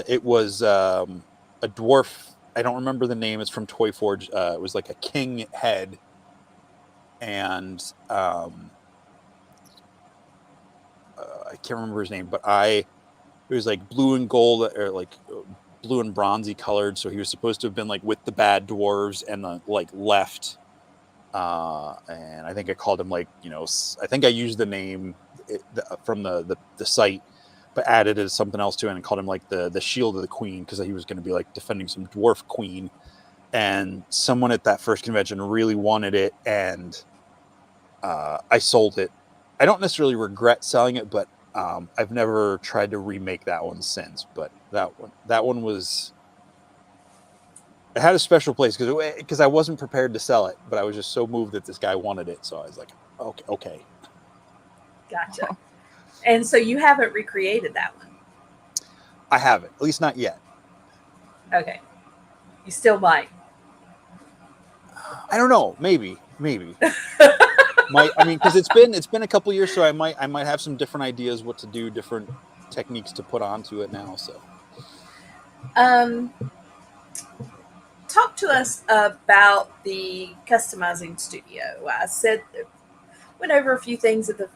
S3: It was a dwarf. I don't remember the name. It's from Toy Forge. It was like a king head. And I can't remember his name, but it was like blue and gold, or like blue and bronzy colored. So he was supposed to have been like with the bad dwarves and the like left. And I think I called him like, I think I used the name from the site, but added it something else to it and called him like the Shield of the Queen, because he was going to be like defending some dwarf queen. And someone at that first convention really wanted it, and I sold it. I don't necessarily regret selling it, but I've never tried to remake that one since, but that one was. It had a special place because I wasn't prepared to sell it, but I was just so moved that this guy wanted it, so I was like, okay.
S1: Gotcha. And so you haven't recreated that one.
S3: I haven't, at least not yet.
S1: Okay. You still might.
S3: I don't know, maybe. I mean, because it's been a couple years, so I might have some different ideas what to do, different techniques to put onto it now. So,
S1: talk to us about the customizing studio. I went over a few things at the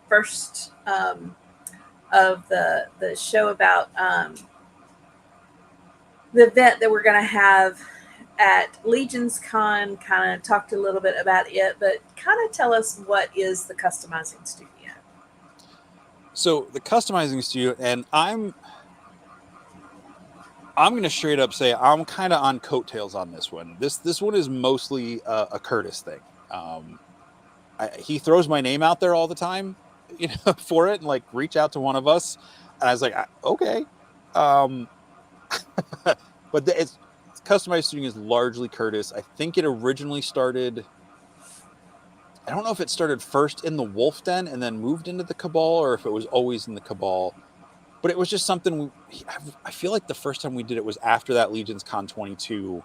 S1: first of the show about the event that we're going to have at Legion's Con. Kind of talked a little bit about it, but kind of tell us what is the customizing studio.
S3: So the customizing studio, and I'm going to straight up say I'm kind of on coattails on this one. This one is mostly a Curtis thing. He throws my name out there all the time, for it, and like reach out to one of us. And I was like, okay. But it's customized studio is largely Curtis. I think it originally started. I don't know if it started first in the Wolf Den and then moved into the Cabal, or if it was always in the Cabal. But it was just something. I feel like the first time we did it was after that Legion's Con 22.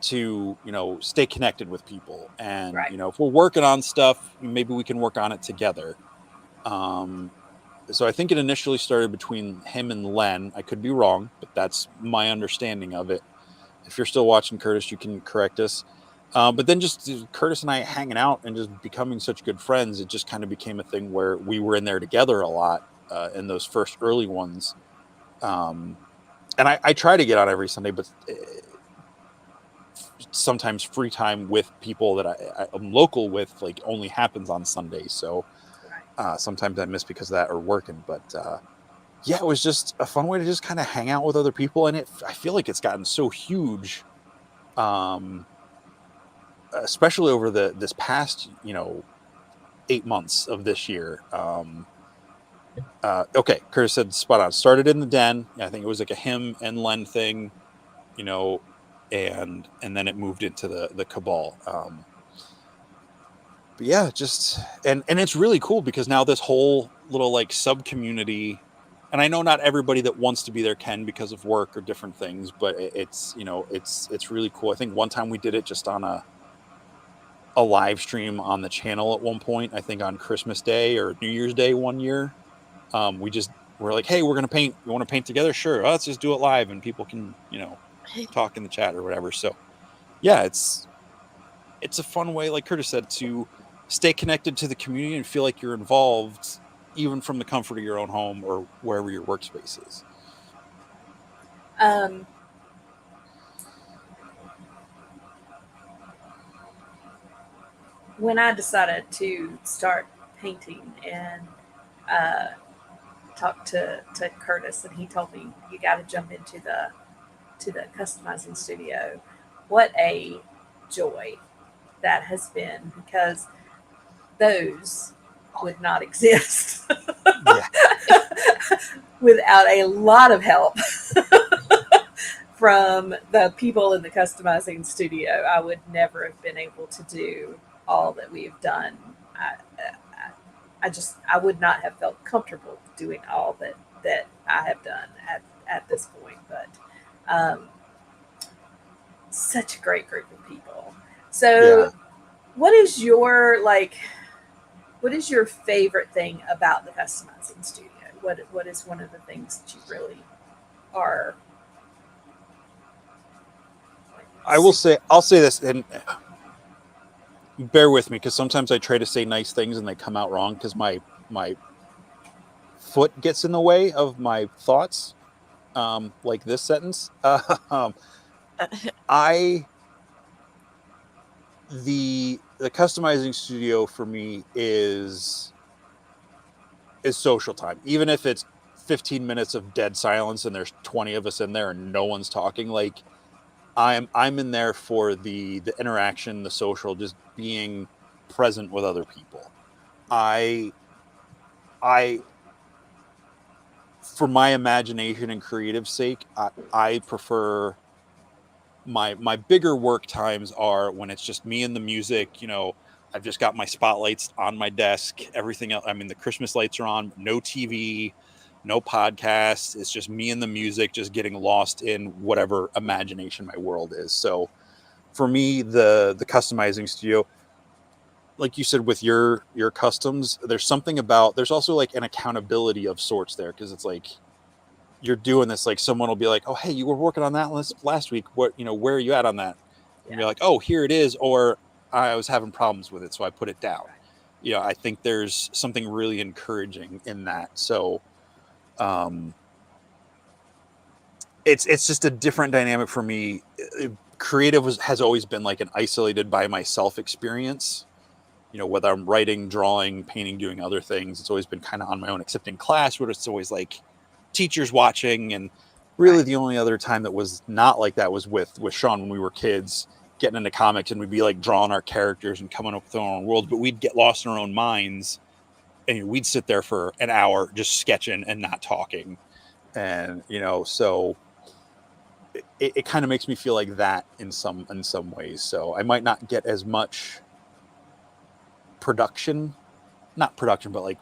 S3: To stay connected with people, and
S1: Right.
S3: If we're working on stuff, maybe we can work on it together. So I think it initially started between him and Len. I could be wrong, but that's my understanding of it. If you're still watching, Curtis, you can correct us. But then just Curtis and I hanging out and just becoming such good friends, it just kind of became a thing where we were in there together a lot in those first early ones. And I try to get on every Sunday, but sometimes free time with people that I'm local with, like, only happens on Sundays. So sometimes I miss because of that or working. But yeah, it was just a fun way to just kind of hang out with other people. And I feel like it's gotten so huge, especially over this past, 8 months of this year. Okay, Curtis said spot on. Started in the Den. I think it was like a him and Len thing, and then it moved into the Cabal. But yeah, just and it's really cool because now this whole little like sub community, and I know not everybody that wants to be there can because of work or different things, but it's really cool. I think one time we did it just on a live stream on the channel at one point. I think on Christmas Day or New Year's Day one year. We're like, hey, we're gonna paint. You want to paint together? Sure. Let's just do it live, and people can talk in the chat or whatever. So yeah, it's a fun way, like Curtis said, to stay connected to the community and feel like you're involved, even from the comfort of your own home or wherever your workspace is.
S1: When I decided to start painting and talked to Curtis, and he told me you got to jump into the customizing studio. What a joy that has been, because those would not exist without a lot of help from the people in the customizing studio. I would never have been able to do all that we have done. I would not have felt comfortable doing all that I have done at this point. But such a great group of people. So, what is your favorite thing about the customizing studio? What is one of the things that you really are?
S3: I'll say this, and bear with me because sometimes I try to say nice things and they come out wrong because my foot gets in the way of my thoughts, like this sentence. The customizing studio for me is social time, even if it's 15 minutes of dead silence and there's 20 of us in there and no one's talking. Like, I'm in there for the interaction, the social, just being present with other people. I for my imagination and creative sake, I prefer my bigger work times are when it's just me and the music. I've just got my spotlights on my desk, everything else. I mean, the Christmas lights are on, no TV, no podcasts. It's just me and the music, just getting lost in whatever imagination my world is. So for me, the customizing studio, like you said, with your customs, there's something about, there's also like an accountability of sorts there. Cause it's like, you're doing this, like someone will be like, oh, hey, you were working on that last week. What, where are you at on that? And you're like, oh, here it is. Or I was having problems with it, so I put it down. I think there's something really encouraging in that. So it's just a different dynamic for me. Creative has always been like an isolated by myself experience. Whether I'm writing, drawing, painting, doing other things, it's always been kind of on my own, except in class where it's always like teachers watching. And really the only other time that was not like that was with Sean when we were kids, getting into comics, and we'd be like drawing our characters and coming up with our own worlds, but we'd get lost in our own minds and we'd sit there for an hour just sketching and not talking. And so it kind of makes me feel like that in some ways. So I might not get as much not production, but like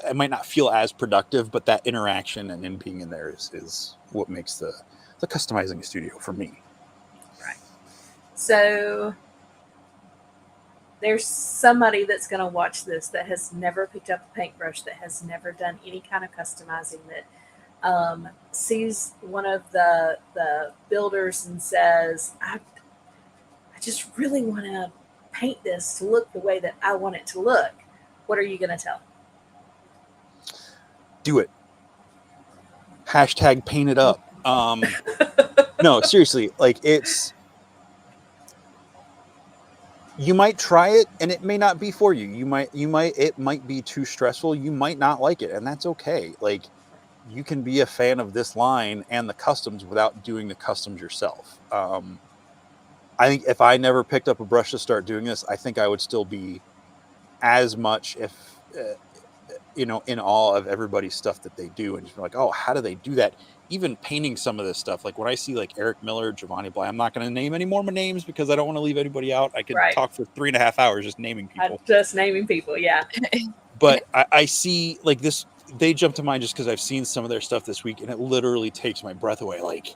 S3: I might not feel as productive, but that interaction and in being in there is what makes the customizing studio for me.
S1: Right. So there's somebody that's going to watch this that has never picked up a paintbrush, that has never done any kind of customizing, that sees one of the builders and says, I just really want to paint this to look the way that I want it to look. What are you going to tell?
S3: Do it. # paint it up. No, seriously, like you might try it and it may not be for you. It might be too stressful. You might not like it, and that's okay. Like, you can be a fan of this line and the customs without doing the customs yourself. I think if I never picked up a brush to start doing this, I think I would still be as much, if in awe of everybody's stuff that they do, and just be like, oh, how do they do that? Even painting some of this stuff, like when I see like Eric Miller, Giovanni Bly, I'm not going to name any more names because I don't want to leave anybody out. I could talk for 3.5 hours just naming people.
S1: Just naming people, yeah.
S3: But I see like this, they jump to mind just because I've seen some of their stuff this week, and it literally takes my breath away. Like,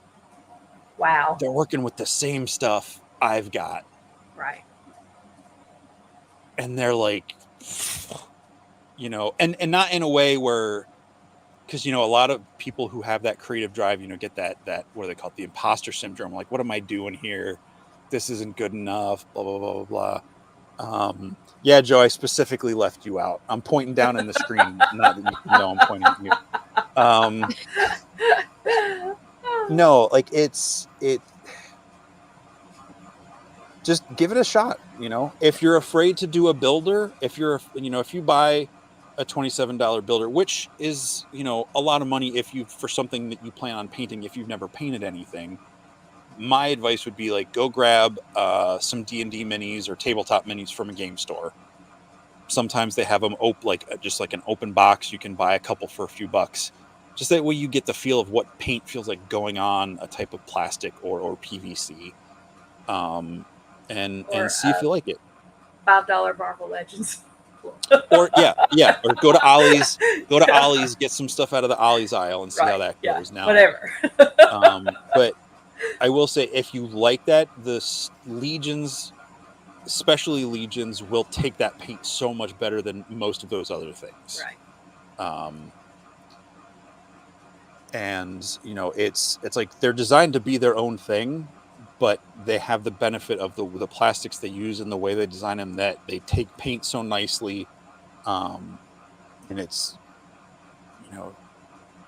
S1: wow,
S3: they're working with the same stuff I've got.
S1: Right.
S3: And they're like, and not in a way where, because, a lot of people who have that creative drive, get that, what do they call it? The imposter syndrome. Like, what am I doing here? This isn't good enough, blah, blah, blah, blah, blah. Yeah, Joe, I specifically left you out. I'm pointing down in the screen. Not that you know I'm pointing at you. No, like it just give it a shot. If you're afraid to do a builder, if you buy a $27 builder, which is, a lot of money for something that you plan on painting, if you've never painted anything, my advice would be like, go grab some D&D minis or tabletop minis from a game store. Sometimes they have them just like an open box. You can buy a couple for a few bucks. Just that way you get the feel of what paint feels like going on a type of plastic or PVC. And see if you like it.
S1: $5 Marvel Legends.
S3: Or or go to Ollie's, get some stuff out of the Ollie's aisle and see how that goes. Now,
S1: whatever.
S3: But I will say, if you like that, the Legions, especially Legions, will take that paint so much better than most of those other things.
S1: Right.
S3: And it's like they're designed to be their own thing, but they have the benefit of the plastics they use and the way they design them, that they take paint so nicely. And it's,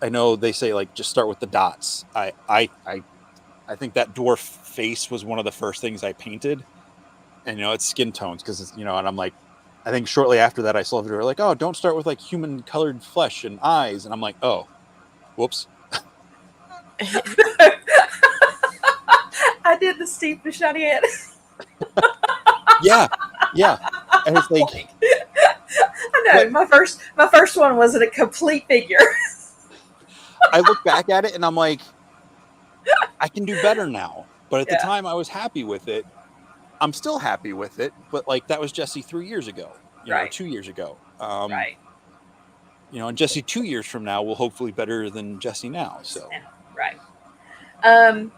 S3: I know they say like, just start with the dots. I think that dwarf face was one of the first things I painted, and, it's skin tones. Cause it's, and I'm like, I think shortly after that I saw it, like, oh, don't start with like human colored flesh and eyes. And I'm like, oh, whoops.
S1: I did the Steve Buscemi.
S3: Yeah. And it's like,
S1: I know, my first one wasn't a complete figure.
S3: I look back at it and I'm like, I can do better now. But at the
S1: Yeah.
S3: time I was happy with it. I'm still happy with it, but like that was Jesse 3 years ago, or
S1: Right.
S3: 2 years ago.
S1: Right.
S3: And Jesse 2 years from now will hopefully better than Jesse now. So
S1: Yeah. Right. Um,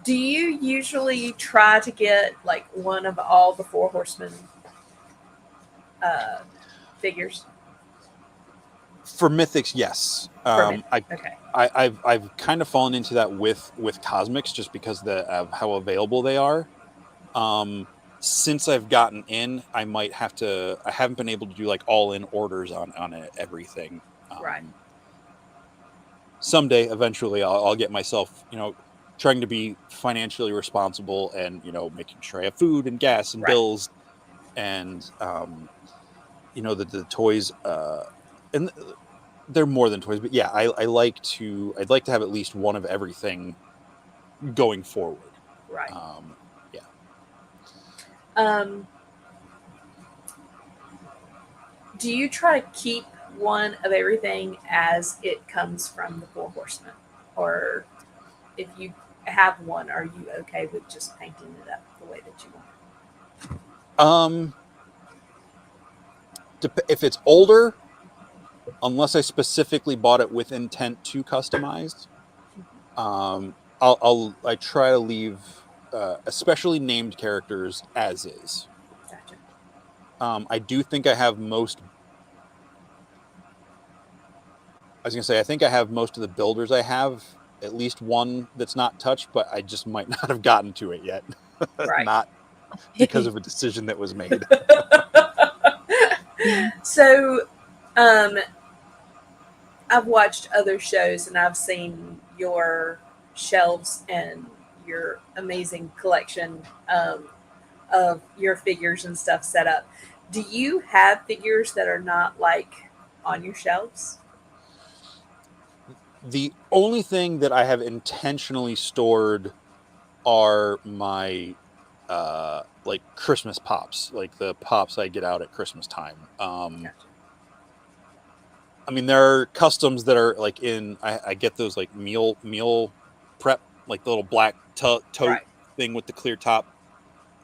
S1: do you usually try to get like one of all the Four Horsemen uh, figures
S3: for Mythics, yes.
S1: for Mythic? Okay.
S3: I've kind of fallen into that with Cosmics just because of how available they are. Since I've gotten in, I might have to. I haven't been able to do like all in orders on everything.
S1: Right.
S3: Someday, eventually, I'll get myself, trying to be financially responsible and making sure I have food and gas and
S1: Right.
S3: bills and the toys. And they're more than toys, but yeah, I'd like to have at least one of everything going forward.
S1: Right.
S3: Yeah.
S1: Um, do you try to keep one of everything as it comes from the Four Horsemen, or if you have one, are you okay with just painting it up the way that you want?
S3: If it's older, unless I specifically bought it with intent to customize, I try to leave, especially named characters as is.
S1: Gotcha.
S3: I do think I have most. I was gonna say I think I have most of the builders. I have at least one that's not touched, but I just might not have gotten to it yet.
S1: Right.
S3: Not because of a decision that was made.
S1: So, um, I've watched other shows and I've seen your shelves and your amazing collection of your figures and stuff set up. Do you have figures that are not like on your shelves?
S3: The only thing that I have intentionally stored are my like Christmas pops, like the pops I get out at Christmas time.
S1: Gotcha.
S3: I mean, there are customs that are like I get those like meal prep, like the little black tote
S1: Right.
S3: thing with the clear top.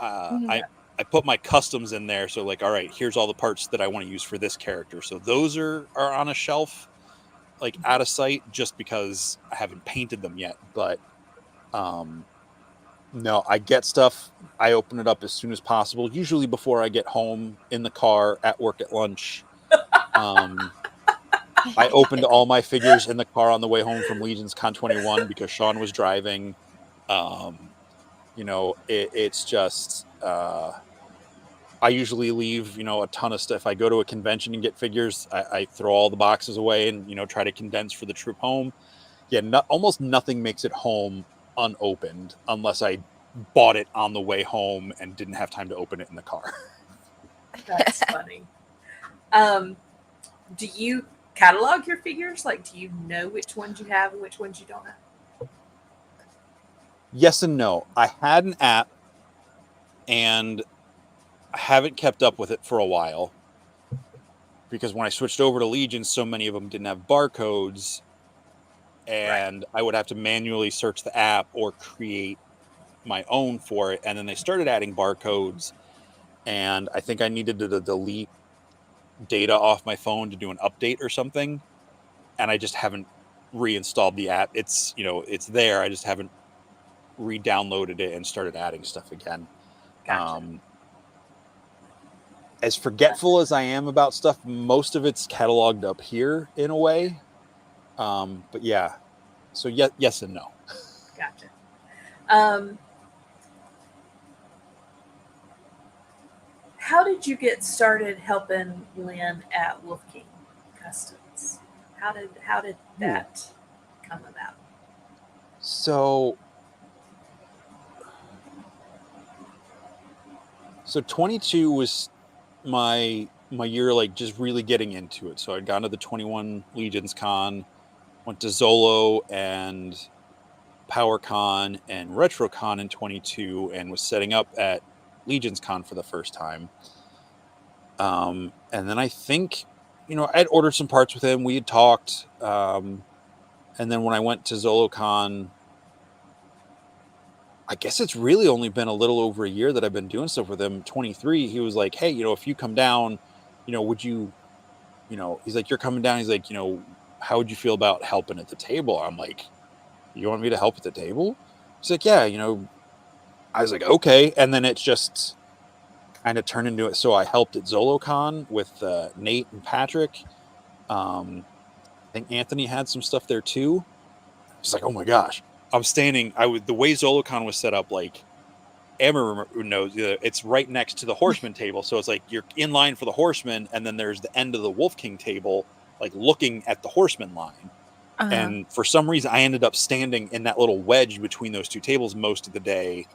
S1: Yeah.
S3: I put my customs in there, so like, all right, here's all the parts that I want to use for this character. So those are on a shelf, like out of sight, just because I haven't painted them yet. But no, I get stuff. I open it up as soon as possible, usually before I get home, in the car, at work, at lunch. I opened all my figures in the car on the way home from Legion's Con 21 because Sean was driving. It's just I usually leave a ton of stuff. If I go to a convention and get figures, I throw all the boxes away and try to condense for the trip home. Yeah, almost nothing makes it home unopened unless I bought it on the way home and didn't have time to open it in the car.
S1: That's funny. Do you catalog your figures? Like, do you know which ones you have and which ones you don't have?
S3: Yes and no. I had an app and I haven't kept up with it for a while because when I switched over to Legion, so many of them didn't have barcodes, and I would have to manually search the app or create my own for it. And then they started adding barcodes, and I think I needed to delete data off my phone to do an update or something. And I just haven't reinstalled the app. It's there. I just haven't re-downloaded it and started adding stuff again.
S1: Gotcha.
S3: As forgetful as I am about stuff, most of it's cataloged up here in a way. But yeah, so yes and no.
S1: Gotcha. How did you get started helping Lynn at Wolf King Customs? How did that come about?
S3: So 22 was my year, like just really getting into it. So I'd gone to the 21 Legions Con, went to Zolo and PowerCon and RetroCon in 22, and was setting up at Legions Con for the first time. And then I think I'd ordered some parts with him. We had talked. And then when I went to ZoloCon, I guess it's really only been a little over a year that I've been doing stuff with him. 23, he was like, hey, if you come down, would you, he's like, you're coming down. He's like, how would you feel about helping at the table? I'm like, you want me to help at the table? He's like, yeah, I was like, okay. And then it's just kind of turned into it. So I helped at ZoloCon with Nate and Patrick. I think Anthony had some stuff there too. It's like, oh my gosh, I'm standing. The way ZoloCon was set up, like Emma knows, it's right next to the Horseman table. So it's like you're in line for the Horseman, and then there's the end of the Wolf King table, like looking at the Horseman line. And for some reason, I ended up standing in that little wedge between those two tables most of the day,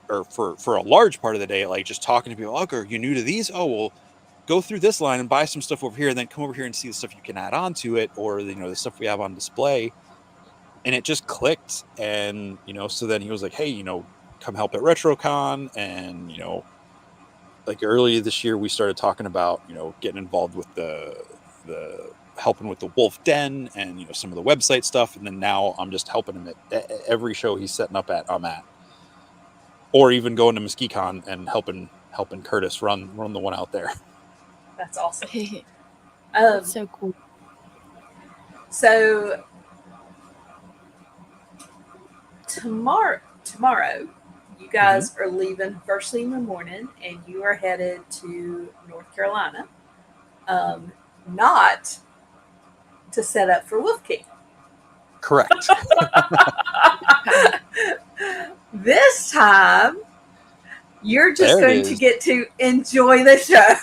S3: or for a large part of the day, like just talking to people. Like, are you new to these? Oh, well, go through this line and buy some stuff over here, and then come over here and see the stuff you can add on to it, or the stuff we have on display. And it just clicked. And so then he was like, hey, come help at RetroCon. And like earlier this year we started talking about getting involved with the helping with the Wolf Den and some of the website stuff. And then now I'm just helping him at every show he's setting up at I'm at, or even going to MesquiCon and helping Curtis run the one out there.
S1: That's awesome.
S2: That's so cool.
S1: So tomorrow you guys are leaving first thing in the morning, and you are headed to North Carolina, not to set up for Wolf King.
S3: Correct.
S1: This time you're just going to get to enjoy the show.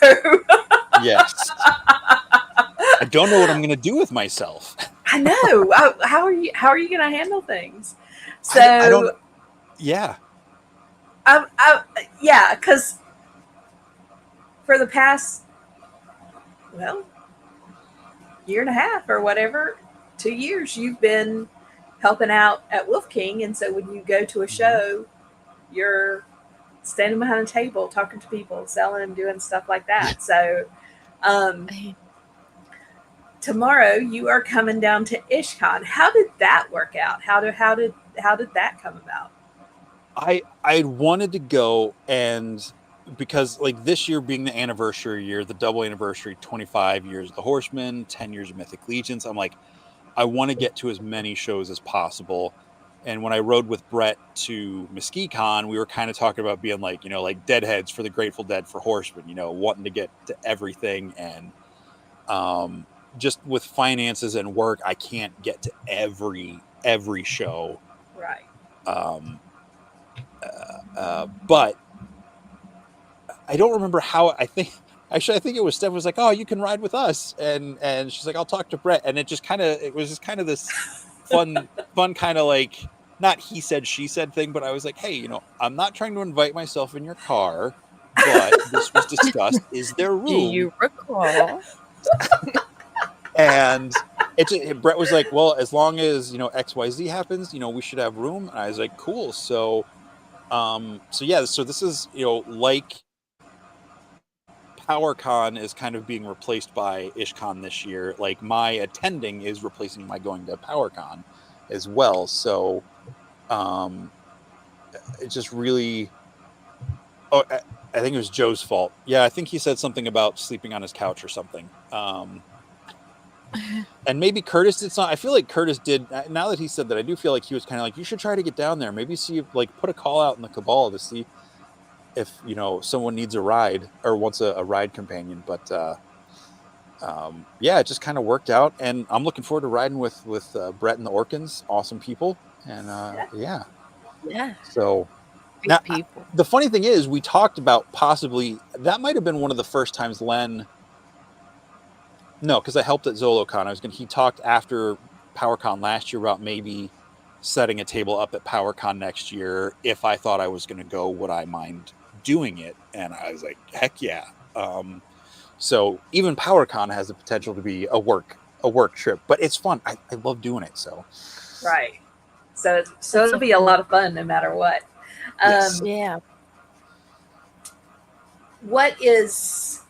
S3: Yes. I don't know what I'm going to do with myself.
S1: I know. How are you going to handle things? So
S3: I don't. Yeah.
S1: Yeah, because for the past, year and a half or whatever, 2 years, you've been helping out at Wolf King, and so when you go to a show, you're standing behind a table, talking to people, selling them, doing stuff like that. So, tomorrow you are coming down to IshCon. How did that work out? How did that come about?
S3: I wanted to go, and because like this year being the anniversary year, the double anniversary, 25 years of the Horsemen, 10 years of Mythic Legions, I'm like, I want to get to as many shows as possible. And when I rode with Brett to MesquiCon, we were kind of talking about being like, like Deadheads for the Grateful Dead for Horsemen, wanting to get to everything. And just with finances and work, I can't get to every show.
S1: Right.
S3: But I don't remember how. I think it was Steph was like, oh, you can ride with us. And she's like, I'll talk to Brett. And it was just kind of this fun kind of like, not he said, she said thing, but I was like, hey, I'm not trying to invite myself in your car, but this was discussed. Is there room?
S2: Do you recall?
S3: And Brett was like, well, as long as, XYZ happens, we should have room. And I was like, cool. So this is, like PowerCon is kind of being replaced by IshCon this year. Like my attending is replacing my going to PowerCon as well. So, it just really, I think it was Joe's fault. Yeah. I think he said something about sleeping on his couch or something. And maybe Curtis did something. I feel like Curtis did. Now that he said that, I do feel like he was kind of like, you should try to get down there. Maybe see, like, put a call out in the Cabal to see if someone needs a ride or wants a ride companion. But it just kind of worked out, and I'm looking forward to riding with Brett and the Orkins. Awesome people, and
S2: Yeah.
S3: So
S2: Big
S3: now,
S2: people.
S3: the funny thing is, we talked about possibly that might have been one of the first times Len. No, because I helped at ZoloCon. He talked after PowerCon last year about maybe setting a table up at PowerCon next year. If I thought I was going to go, would I mind doing it? And I was like, heck yeah. So even PowerCon has the potential to be a work trip, but it's fun. I love doing it. So
S1: right. So it'll be a lot of fun no matter what.
S3: Yes.
S2: Yeah.
S1: What is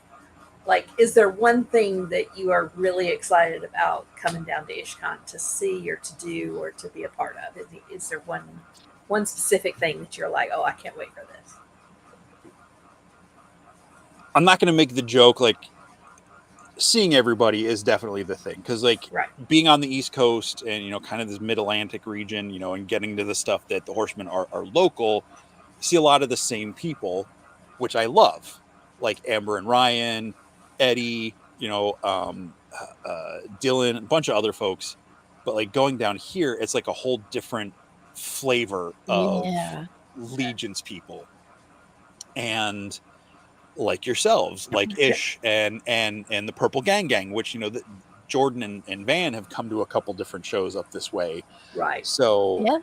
S1: like, is there one thing that you are really excited about coming down to IshCon to see or to do or to be a part of? Is there one specific thing that you're like, oh, I can't wait for this?
S3: I'm not going to make the joke like seeing everybody is definitely the thing, because like
S1: Right.
S3: being on the East Coast and kind of this mid-Atlantic region, and getting to the stuff that the horsemen are local, see a lot of the same people, which I love, like Amber and Ryan, Eddie, Dylan, a bunch of other folks. But like going down here, it's like a whole different flavor of
S2: Yeah.
S3: Legion's people, and like yourselves, like Ish and the Purple Gang, which that Jordan and Van have come to a couple different shows up this way.
S1: Right.
S3: So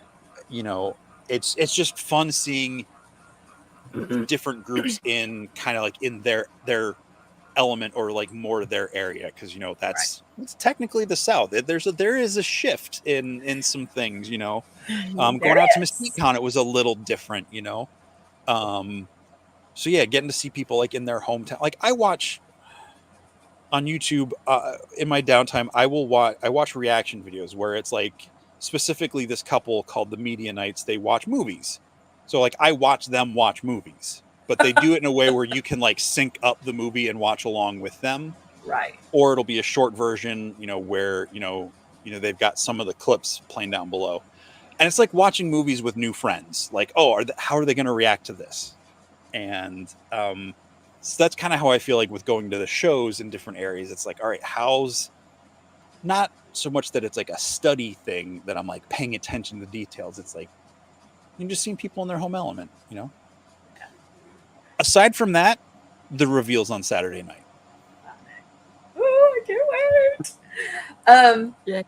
S2: Yeah.
S3: it's just fun seeing different groups in kind of like in their element, or like more their area, because that's technically the South. There is a shift in some things. Going
S1: There
S3: out to
S1: is.
S3: Mesquite Con, it was a little different. So yeah, getting to see people like in their hometown. Like I watch on YouTube in my downtime, I watch reaction videos where it's like specifically this couple called the Media Knights. They watch movies. So like I watch them watch movies, but they do it in a way where you can like sync up the movie and watch along with them.
S1: Right.
S3: Or it'll be a short version, where they've got some of the clips playing down below. And it's like watching movies with new friends. Like, oh, how are they going to react to this? And so that's kind of how I feel like with going to the shows in different areas. It's like, all right, how's not so much that it's like a study thing that I'm like paying attention to the details. It's like you're just seeing people in their home element, Aside from that, the reveals on Saturday night.
S1: Ooh, I can't wait.
S2: Yeah.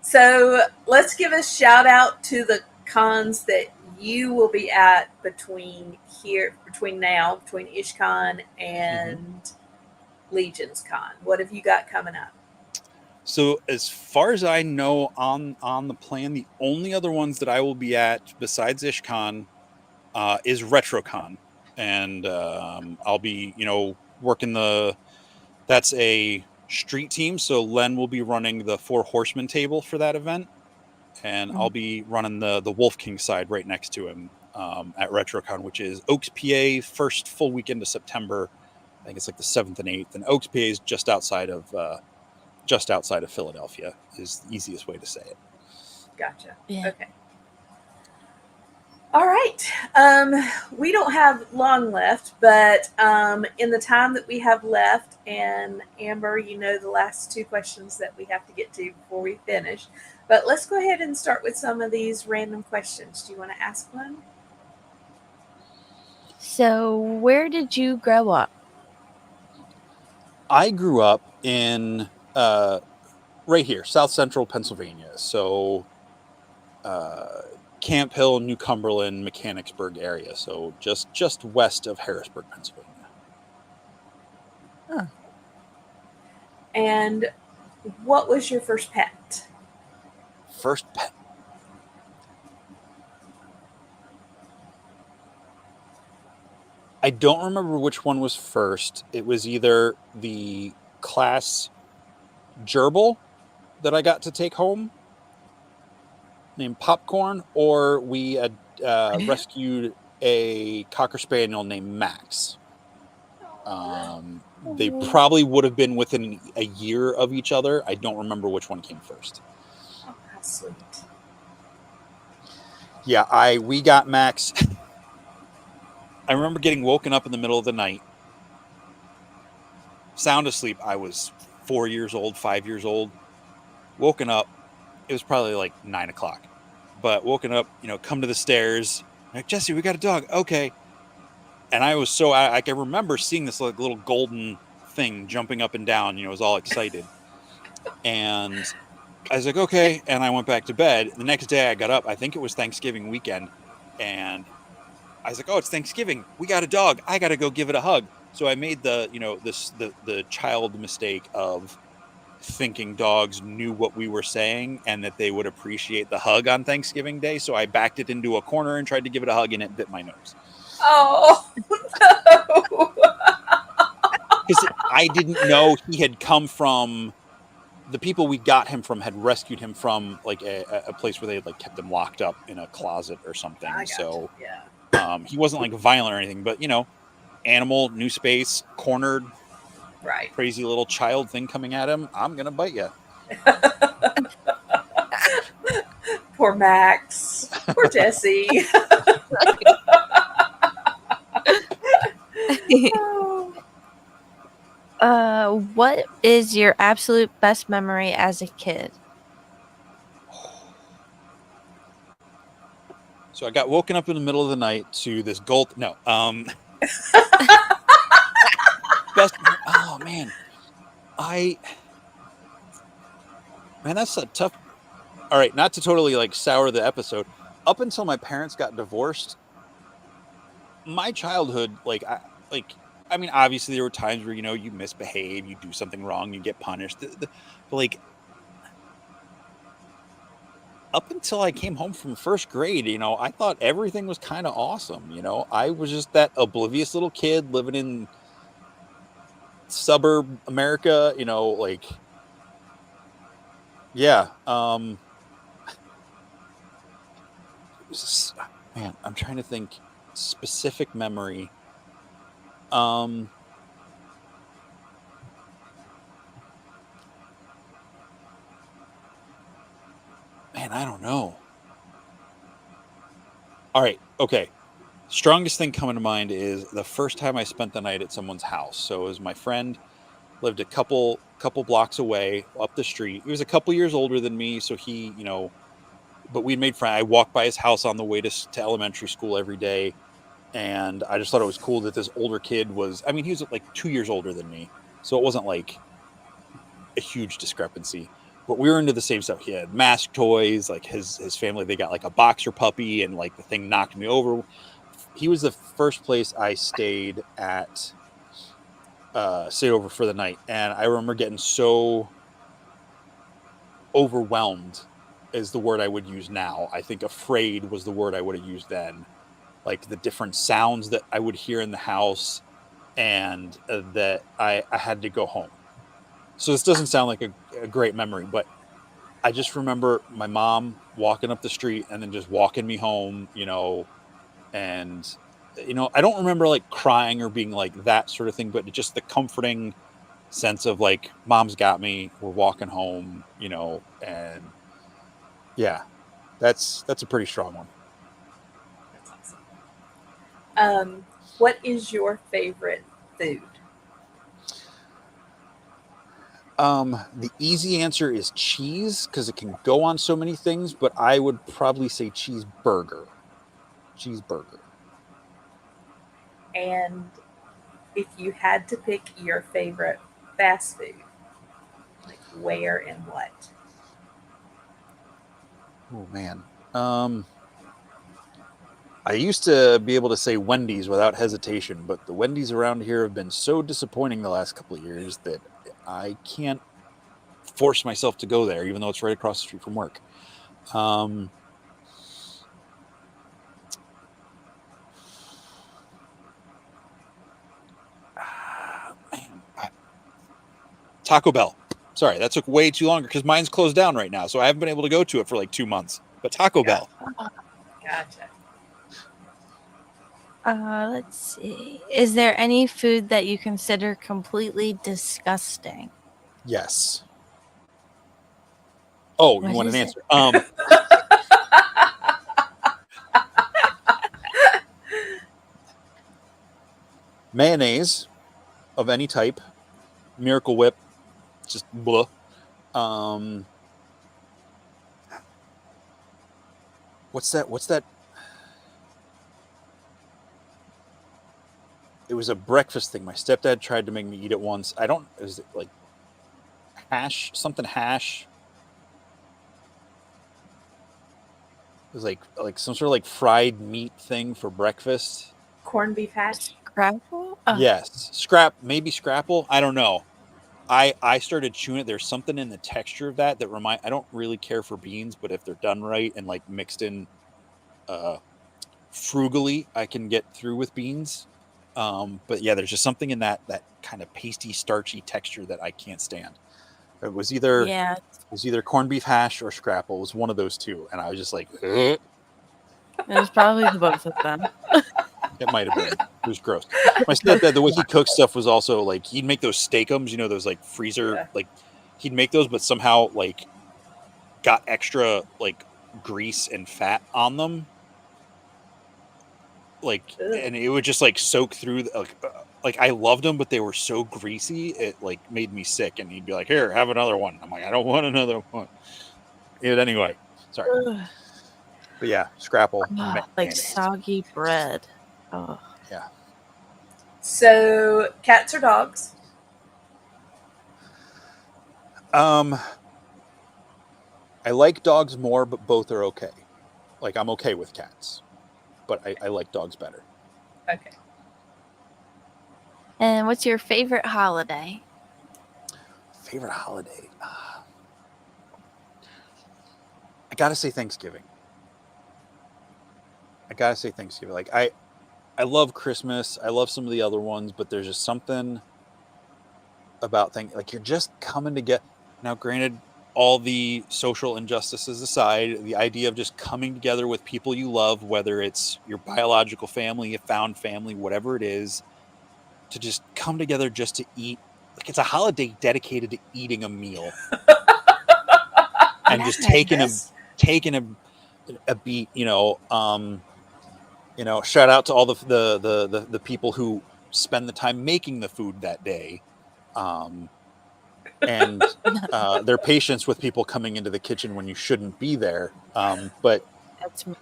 S1: So let's give a shout out to the cons that you will be at between IshCon and Legion's Con. What have you got coming up?
S3: So as far as I know on the plan, the only other ones that I will be at besides IshCon is RetroCon. And I'll be, working that's a street team. So Len will be running the 4 Horsemen table for that event. And I'll be running the Wolf King side right next to him at RetroCon, which is Oaks, PA, first full weekend of September. I think it's like the 7th and 8th. And Oaks, PA is just outside of Philadelphia, is the easiest way to say it.
S1: Gotcha.
S2: Yeah.
S1: Okay. All right. We don't have long left, but in the time that we have left, and Amber, the last 2 questions that we have to get to before we finish. But let's go ahead and start with some of these random questions. Do you want to ask one?
S2: So, where did you grow up?
S3: I grew up in right here, South Central Pennsylvania. So Camp Hill, New Cumberland, Mechanicsburg area. So just west of Harrisburg, Pennsylvania.
S2: Oh.
S1: And what was your first pet?
S3: First pet. I don't remember which one was first. It was either the class gerbil that I got to take home, named Popcorn, or we had rescued a Cocker Spaniel named Max. They probably would have been within a year of each other. I don't remember which one came first.
S1: Oh, how sweet.
S3: Yeah, we got Max. I remember getting woken up in the middle of the night, sound asleep. I was 4 years old, 5 years old. Woken up. It was probably like 9 o'clock. But woken up, come to the stairs. Like, Jesse, we got a dog. Okay. And I was I can remember seeing this like little golden thing jumping up and down. I was all excited. And I was like, okay. And I went back to bed. The next day I got up. I think it was Thanksgiving weekend. And I was like, oh, it's Thanksgiving. We got a dog. I got to go give it a hug. So I made the child mistake of thinking dogs knew what we were saying and that they would appreciate the hug on Thanksgiving Day. So I backed it into a corner and tried to give it a hug, and it bit my nose.
S1: Oh, no.
S3: Because I didn't know he had come from the people we got him from had rescued him from like a place where they had like kept him locked up in a closet or something.
S1: I gotcha.
S3: So
S1: Yeah.
S3: he wasn't like violent or anything, but animal, new space, cornered,
S1: Right.
S3: crazy little child thing coming at him. I'm gonna bite you.
S1: Poor Max. Poor Jesse. Oh.
S2: What is your absolute best memory as a kid?
S3: So I got woken up in the middle of the night to this gulp. No, best. Oh man, that's a tough. All right, not to totally like sour the episode. Up until my parents got divorced, my childhood, I mean, obviously there were times where you misbehave, you do something wrong, you get punished. But like up until I came home from first grade, I thought everything was kind of awesome. I was just that oblivious little kid living in suburb America. Yeah. Man, I'm trying to think specific memory. Man, I don't know. All right. Okay. Strongest thing coming to mind is the first time I spent the night at someone's house. So it was my friend, lived a couple blocks away up the street. He was a couple years older than me, so he, but we'd made friends. I walked by his house on the way to elementary school every day, and I just thought it was cool that this older kid was. I mean, he was like 2 years older than me, so it wasn't like a huge discrepancy. But we were into the same stuff. He had mask toys, like his family. They got like a boxer puppy, and like the thing knocked me over. He was the first place I stayed over for the night, and I remember getting so overwhelmed is the word I would use now. I think afraid was the word I would have used then. Like the different sounds that I would hear in the house, and that I had to go home. So this doesn't sound like a great memory, but I just remember my mom walking up the street and then just walking me home, and I don't remember like crying or being like that sort of thing, but just the comforting sense of like mom's got me, we're walking home, and yeah, that's a pretty strong one.
S1: That's awesome. What is your favorite food?
S3: The easy answer is cheese because it can go on so many things, but I would probably say cheeseburger.
S1: And if you had to pick your favorite fast food, like where and what?
S3: Oh man. I used to be able to say Wendy's without hesitation, but the Wendy's around here have been so disappointing the last couple of years that I can't force myself to go there, even though it's right across the street from work. Man, Taco Bell. Sorry, that took way too longer because mine's closed down right now, so I haven't been able to go to it for like 2 months. But Taco Bell.
S1: Gotcha.
S2: Let's see. Is there any food that you consider completely disgusting?
S3: Yes. Oh, you
S2: What
S3: want an
S2: is
S3: answer? Mayonnaise of any type, Miracle Whip, just blah. What's that? It was a breakfast thing. My stepdad tried to make me eat it once. Is it like something hash? It was like some sort of like fried meat thing for breakfast.
S1: Corned beef hash?
S2: Scrapple?
S3: Yes. Maybe scrapple. I don't know. I started chewing it. There's something in the texture of that I don't really care for beans, but if they're done right and like mixed in frugally, I can get through with beans. But yeah, there's just something in that kind of pasty, starchy texture that I can't stand. It was either
S2: Yeah.
S3: corned beef hash or scrapple. It was one of those two, and I was just like, "Ugh."
S2: It was probably the both of them.
S3: It might have been. It was gross. My stepdad, the way he cooked stuff was also like he'd make those steakums, those like freezer,
S1: Yeah.
S3: like he'd make those, but somehow like got extra like grease and fat on them, like,
S1: Ugh.
S3: and it would just like soak through. Like I loved them, but they were so greasy, it like made me sick. And he'd be like, "Here, have another one." I'm like, "I don't want another one." Yeah, anyway, sorry,
S2: Ugh.
S3: but yeah, scrapple,
S2: Like
S3: mayonnaise.
S2: soggy bread. Oh.
S3: Yeah.
S1: So, cats or dogs?
S3: I like dogs more, but both are okay. Like I'm okay with cats, but I like dogs better.
S1: Okay.
S2: And what's your favorite holiday?
S3: Favorite holiday? I gotta say Thanksgiving. Like I love Christmas. I love some of the other ones, but there's just something about things like you're just coming together. Now, granted, all the social injustices aside, the idea of just coming together with people you love, whether it's your biological family, a found family, whatever it is, to just come together just to eat. Like it's a holiday dedicated to eating a meal and just
S1: Yes.
S3: taking a beat. Shout out to all the people who spend the time making the food that day, and their patience with people coming into the kitchen when you shouldn't be there. But
S2: That's me.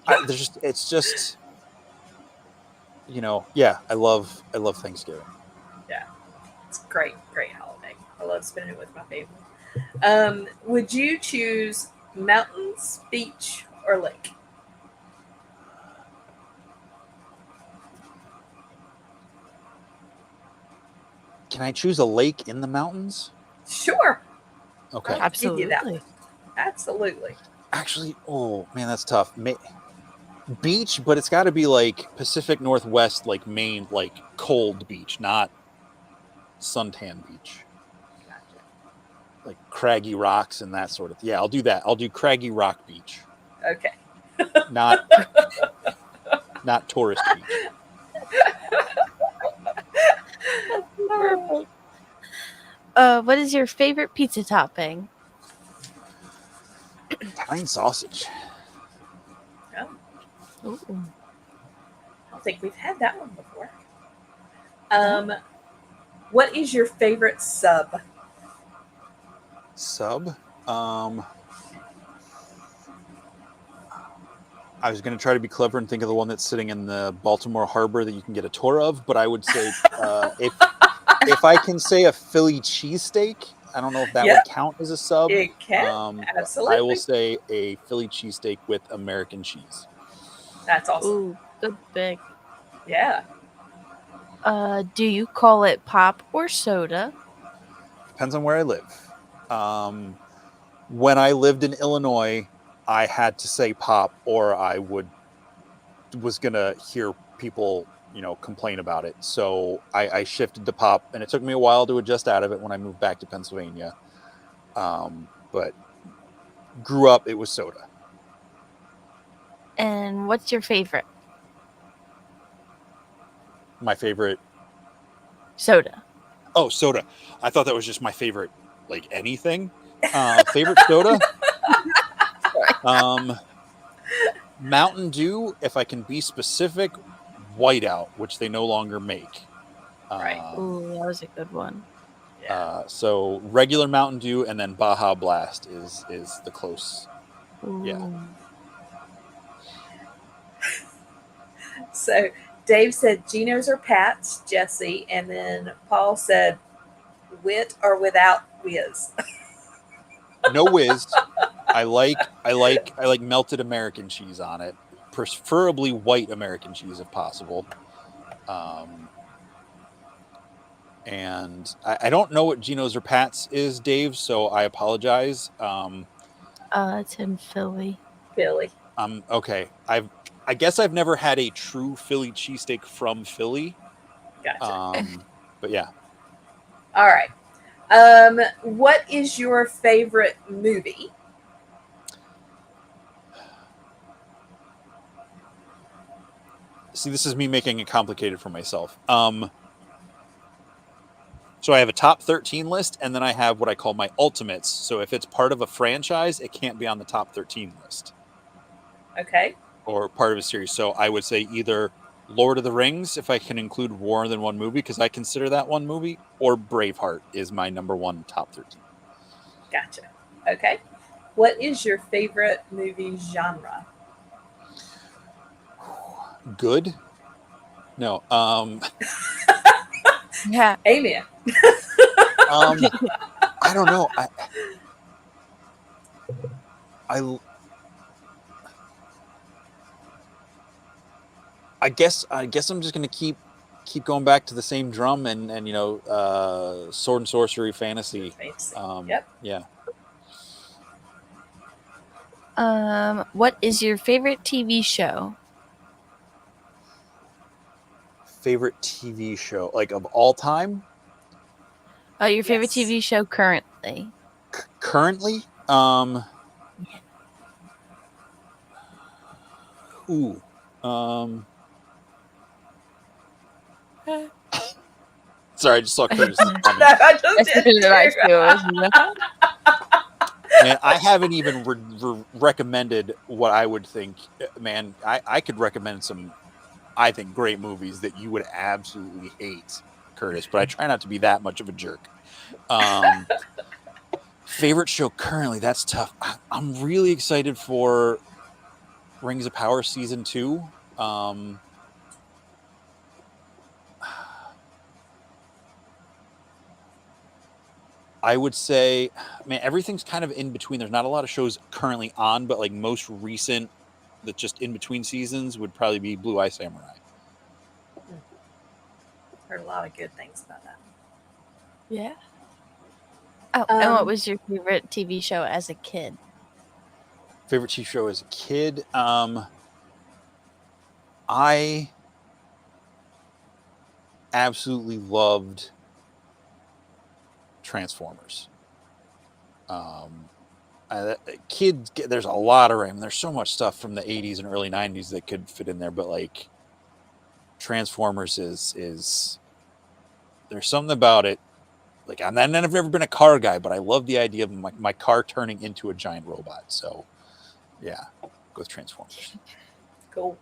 S3: it's just yeah, I love Thanksgiving.
S1: Yeah. It's a great, great holiday. I love spending it with my family. Would you choose mountains, beach, or lake?
S3: Can I choose a lake in the mountains?
S1: Sure.
S3: Okay.
S1: I'll give you that.
S2: Absolutely.
S1: Absolutely.
S3: Actually, oh man, that's tough. Beach, but it's got to be like Pacific Northwest, like Maine, like cold beach, not suntan beach,
S1: Gotcha.
S3: like craggy rocks and that sort of. Yeah, I'll do that. I'll do craggy rock beach,
S1: Okay.
S3: not tourist beach.
S2: Perfect. What is your favorite pizza topping?
S3: Italian sausage.
S1: Oh,
S2: Ooh.
S1: I don't think we've had that one before.
S2: No.
S1: What is your favorite sub?
S3: Sub. I was going to try to be clever and think of the one that's sitting in the Baltimore Harbor that you can get a tour of, but I would say if I can say a Philly cheesesteak, I don't know if that
S1: Yep.
S3: would count as a sub.
S1: It can.
S3: But
S1: Absolutely.
S3: I will say a Philly cheesesteak with American cheese.
S1: That's awesome.
S2: Ooh, good pick.
S1: Yeah.
S2: Do you call it pop or soda?
S3: Depends on where I live. When I lived in Illinois, I had to say pop, or I was gonna hear people, complain about it. So I shifted to pop, and it took me a while to adjust out of it when I moved back to Pennsylvania. But grew up, it was soda.
S2: And what's your favorite?
S3: My favorite.
S2: Soda.
S3: Oh, soda. I thought that was just my favorite, like anything. Favorite soda. Mountain Dew, if I can be specific, Whiteout, which they no longer make.
S1: Right.
S2: Ooh, that was a good one.
S1: Yeah.
S3: So regular Mountain Dew and then Baja Blast is the close.
S2: Ooh.
S3: Yeah.
S1: So Dave said Geno's or Pat's, Jesse, and then Paul said wit or without whiz.
S3: No whiz. I like melted American cheese on it, preferably white American cheese if possible. And I don't know what Geno's or Pat's is, Dave, so I apologize.
S2: It's in Philly.
S1: Billy.
S3: Okay. I guess I've never had a true Philly cheesesteak from Philly.
S1: Gotcha.
S3: But yeah,
S1: All right. What is your favorite movie?
S3: see, this is me making it complicated for myself. So I have a top 13 list, and then I have what I call my ultimates. So if it's part of a franchise, it can't be on the top 13 list
S1: Okay.
S3: or part of a series. So I would say either Lord of the Rings, if I can include more than one movie, because I consider that one movie, or Braveheart is my number one top 13.
S1: Gotcha. Okay. What is your favorite movie genre?
S3: Good? No.
S2: Yeah.
S1: Amen.
S3: I don't know. I I guess I'm just gonna keep going back to the same drum and sword and sorcery fantasy.
S1: Fantasy. Yep.
S3: Yeah.
S2: What is your favorite TV show?
S3: Favorite TV show, like of all time,
S2: Oh, your favorite
S1: Yes.
S2: TV show currently?
S3: currently.
S2: Yeah.
S3: Ooh. Um. Sorry, I just saw Curtis's comment.
S1: I just
S2: That's
S1: did
S2: what I
S1: too.
S2: feel.
S3: Man, I haven't even recommended what I would think. Man, I could recommend some, I think, great movies that you would absolutely hate, Curtis. But I try not to be that much of a jerk. Um, favorite show currently? That's tough. I'm really excited for Rings of Power season 2. Um, I would say, man, everything's kind of in between. There's not a lot of shows currently on, but like most recent that just in between seasons would probably be Blue Eye Samurai.
S1: Heard a lot of good things about that.
S2: Yeah. Oh, and what
S1: Um,
S2: was your favorite TV show as a kid?
S3: Favorite TV show as a kid? I absolutely loved Transformers. Um, kids, there's a lot of them. There's so much stuff from the 80s and early 90s that could fit in there, but like Transformers is there's something about it. Like I've never been a car guy, but I love the idea of my car turning into a giant robot. So yeah, go with Transformers.
S1: cool.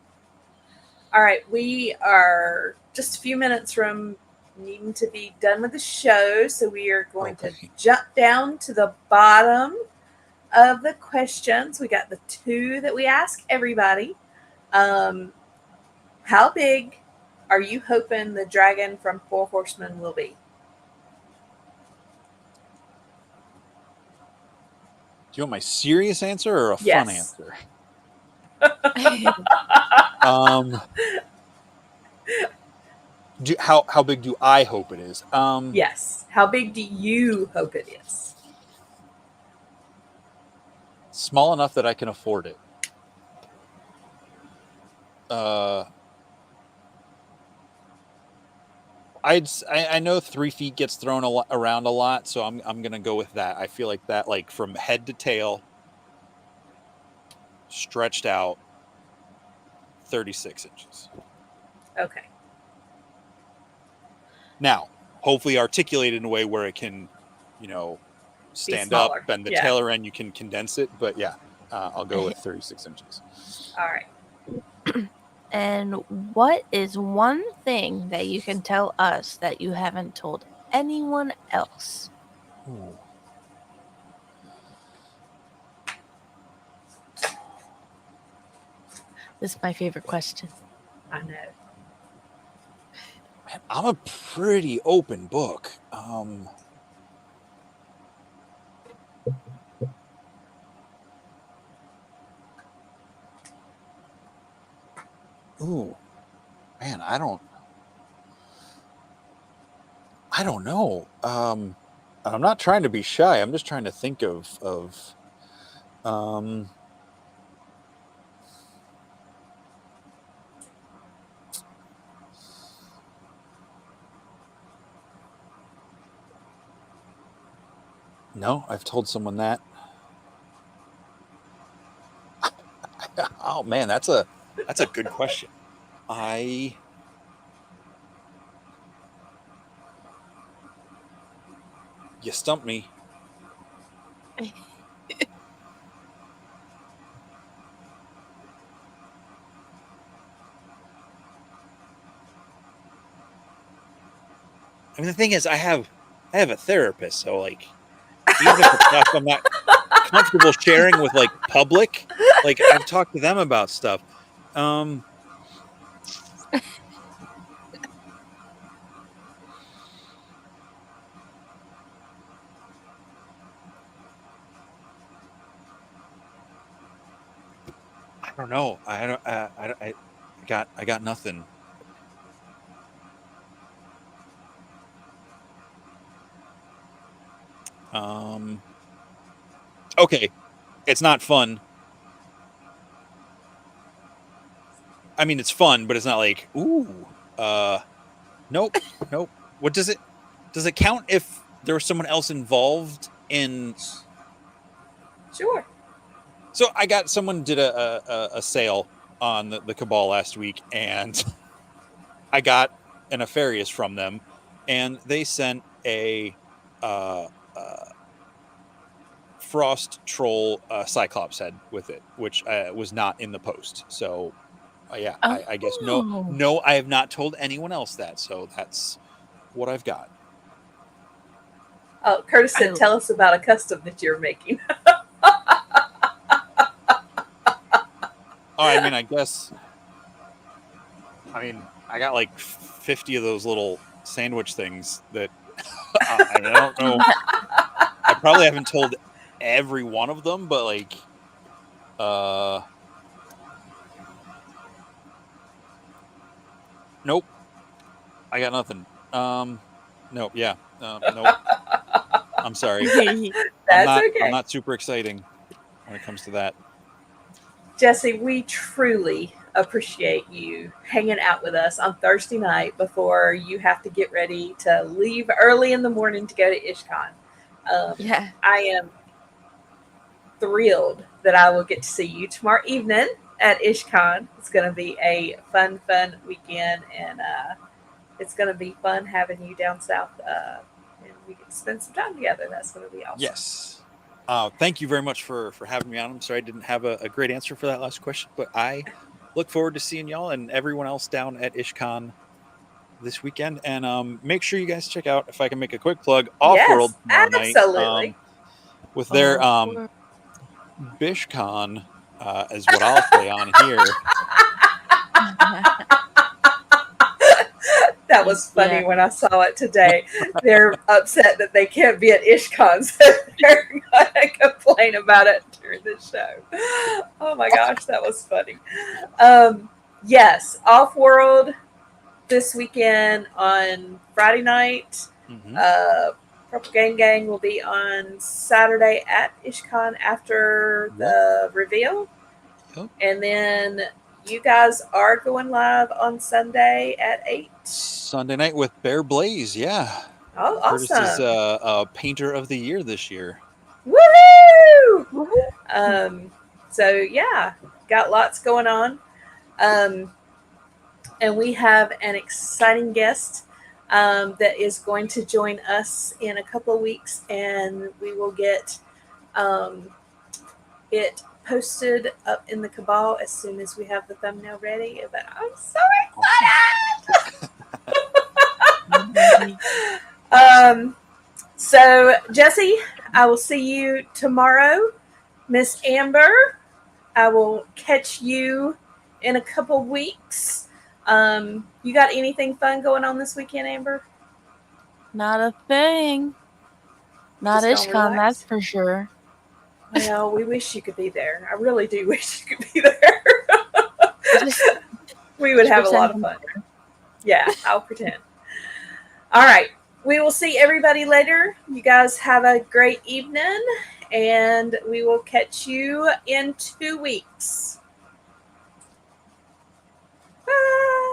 S1: All right. We are just a few minutes from needing to be done with the show. So we are going to
S3: Okay.
S1: jump down to the bottom of the questions. We got the two that we ask everybody. Um, how big are you hoping the dragon from Four Horsemen will be?
S3: Do you want my serious answer or a fun
S1: Yes.
S3: answer? Um, how big do I hope it is?
S1: Yes. How big do you hope it is?
S3: Small enough that I can afford it. Uh, I know 3 feet gets thrown around a lot, so I'm gonna go with that. I feel like that, like from head to tail, stretched out, 36 inches.
S1: Okay.
S3: Now, hopefully articulated in a way where it can,
S1: Be
S3: stand up,
S1: smaller.
S3: and the
S1: Yeah.
S3: tail end you can condense it. But yeah, I'll go with 36 inches.
S1: All right.
S2: And what is one thing that you can tell us that you haven't told anyone else?
S3: Ooh.
S2: This is my favorite question.
S1: I know.
S3: Man, I'm a pretty open book. Ooh, man, I don't know. I'm not trying to be shy. I'm just trying to think of um No, I've told someone that. Oh man, that's a good question. I You stumped me. I mean, the thing is, I have a therapist, so like, even if it's stuff I'm not comfortable sharing with like public, like I've talked to them about stuff. Um, I don't know. I don't. I got nothing. Um. Okay, it's not fun. I mean, it's fun, but it's not like ooh. Nope. Nope. What does it? Does it count if there was someone else involved in?
S1: Sure.
S3: So I got someone did a sale on the Cabal last week, and I got an Nefarious from them, and they sent a uh, uh, Frost Troll Cyclops head with it, which was not in the post. So yeah, I guess
S2: Oh.
S3: no, I have not told anyone else that. So that's what I've got.
S1: Oh, Curtis said,
S2: I-
S1: "Tell us about a custom that you're making."
S3: Oh, I mean, I guess. I mean, I got like 50 of those little sandwich things that I mean, I don't know. I probably haven't told every one of them, but like, nope, I got nothing. Nope, yeah, nope. I'm sorry.
S1: That's
S3: I'm
S1: okay.
S3: not super exciting when it comes to that.
S1: Jesse, we truly appreciate you hanging out with us on Thursday night before you have to get ready to leave early in the morning to go to IshCon.
S2: yeah.
S1: I am thrilled that I will get to see you tomorrow evening at IshCon. It's going to be a fun weekend, and it's going to be fun having you down south, and we get to spend some time together. That's going to be awesome.
S3: Yes. Thank you very much for having me on. I'm sorry I didn't have a great answer for that last question, but I look forward to seeing y'all and everyone else down at IshCon this weekend. And make sure you guys check out, if I can make a quick plug, Off World
S1: Yes,
S3: tomorrow night
S1: absolutely.
S3: with their BishCon, is what I'll say on here.
S1: That was funny
S2: Yeah.
S1: when I saw it today. They're upset that they can't be at IshCon, so they're going to complain about it during the show. Oh my gosh, that was funny. Yes, Off World this weekend on Friday night.
S3: Mm-hmm.
S1: Purple Gang will be on Saturday at IshCon after the reveal.
S3: Yep.
S1: And then you guys are going live on Sunday at 8.
S3: Sunday night with Bear Blaze, yeah.
S1: Oh,
S3: Curtis is
S1: awesome.
S3: painter of the year this year.
S1: Woohoo!
S2: Woohoo.
S1: So, yeah, got lots going on. And we have an exciting guest that is going to join us in a couple of weeks, and we will get it posted up in the Cabal as soon as we have the thumbnail ready. But I'm so excited! So, Jesse, I will see you tomorrow. Miss Amber, I will catch you in a couple weeks. You got anything fun going on this weekend, Amber?
S2: Not a thing. Not
S1: Just gonna
S2: IshCon, that's
S1: relax.
S2: for sure.
S1: Well, we wish you could be there. I really do wish you could be there.
S2: Just
S1: We would have a lot
S2: pretend
S1: of
S2: I'm
S1: fun. Yeah, I'll pretend. All right. We will see everybody later. You guys have a great evening, and we will catch you in 2 weeks. Bye.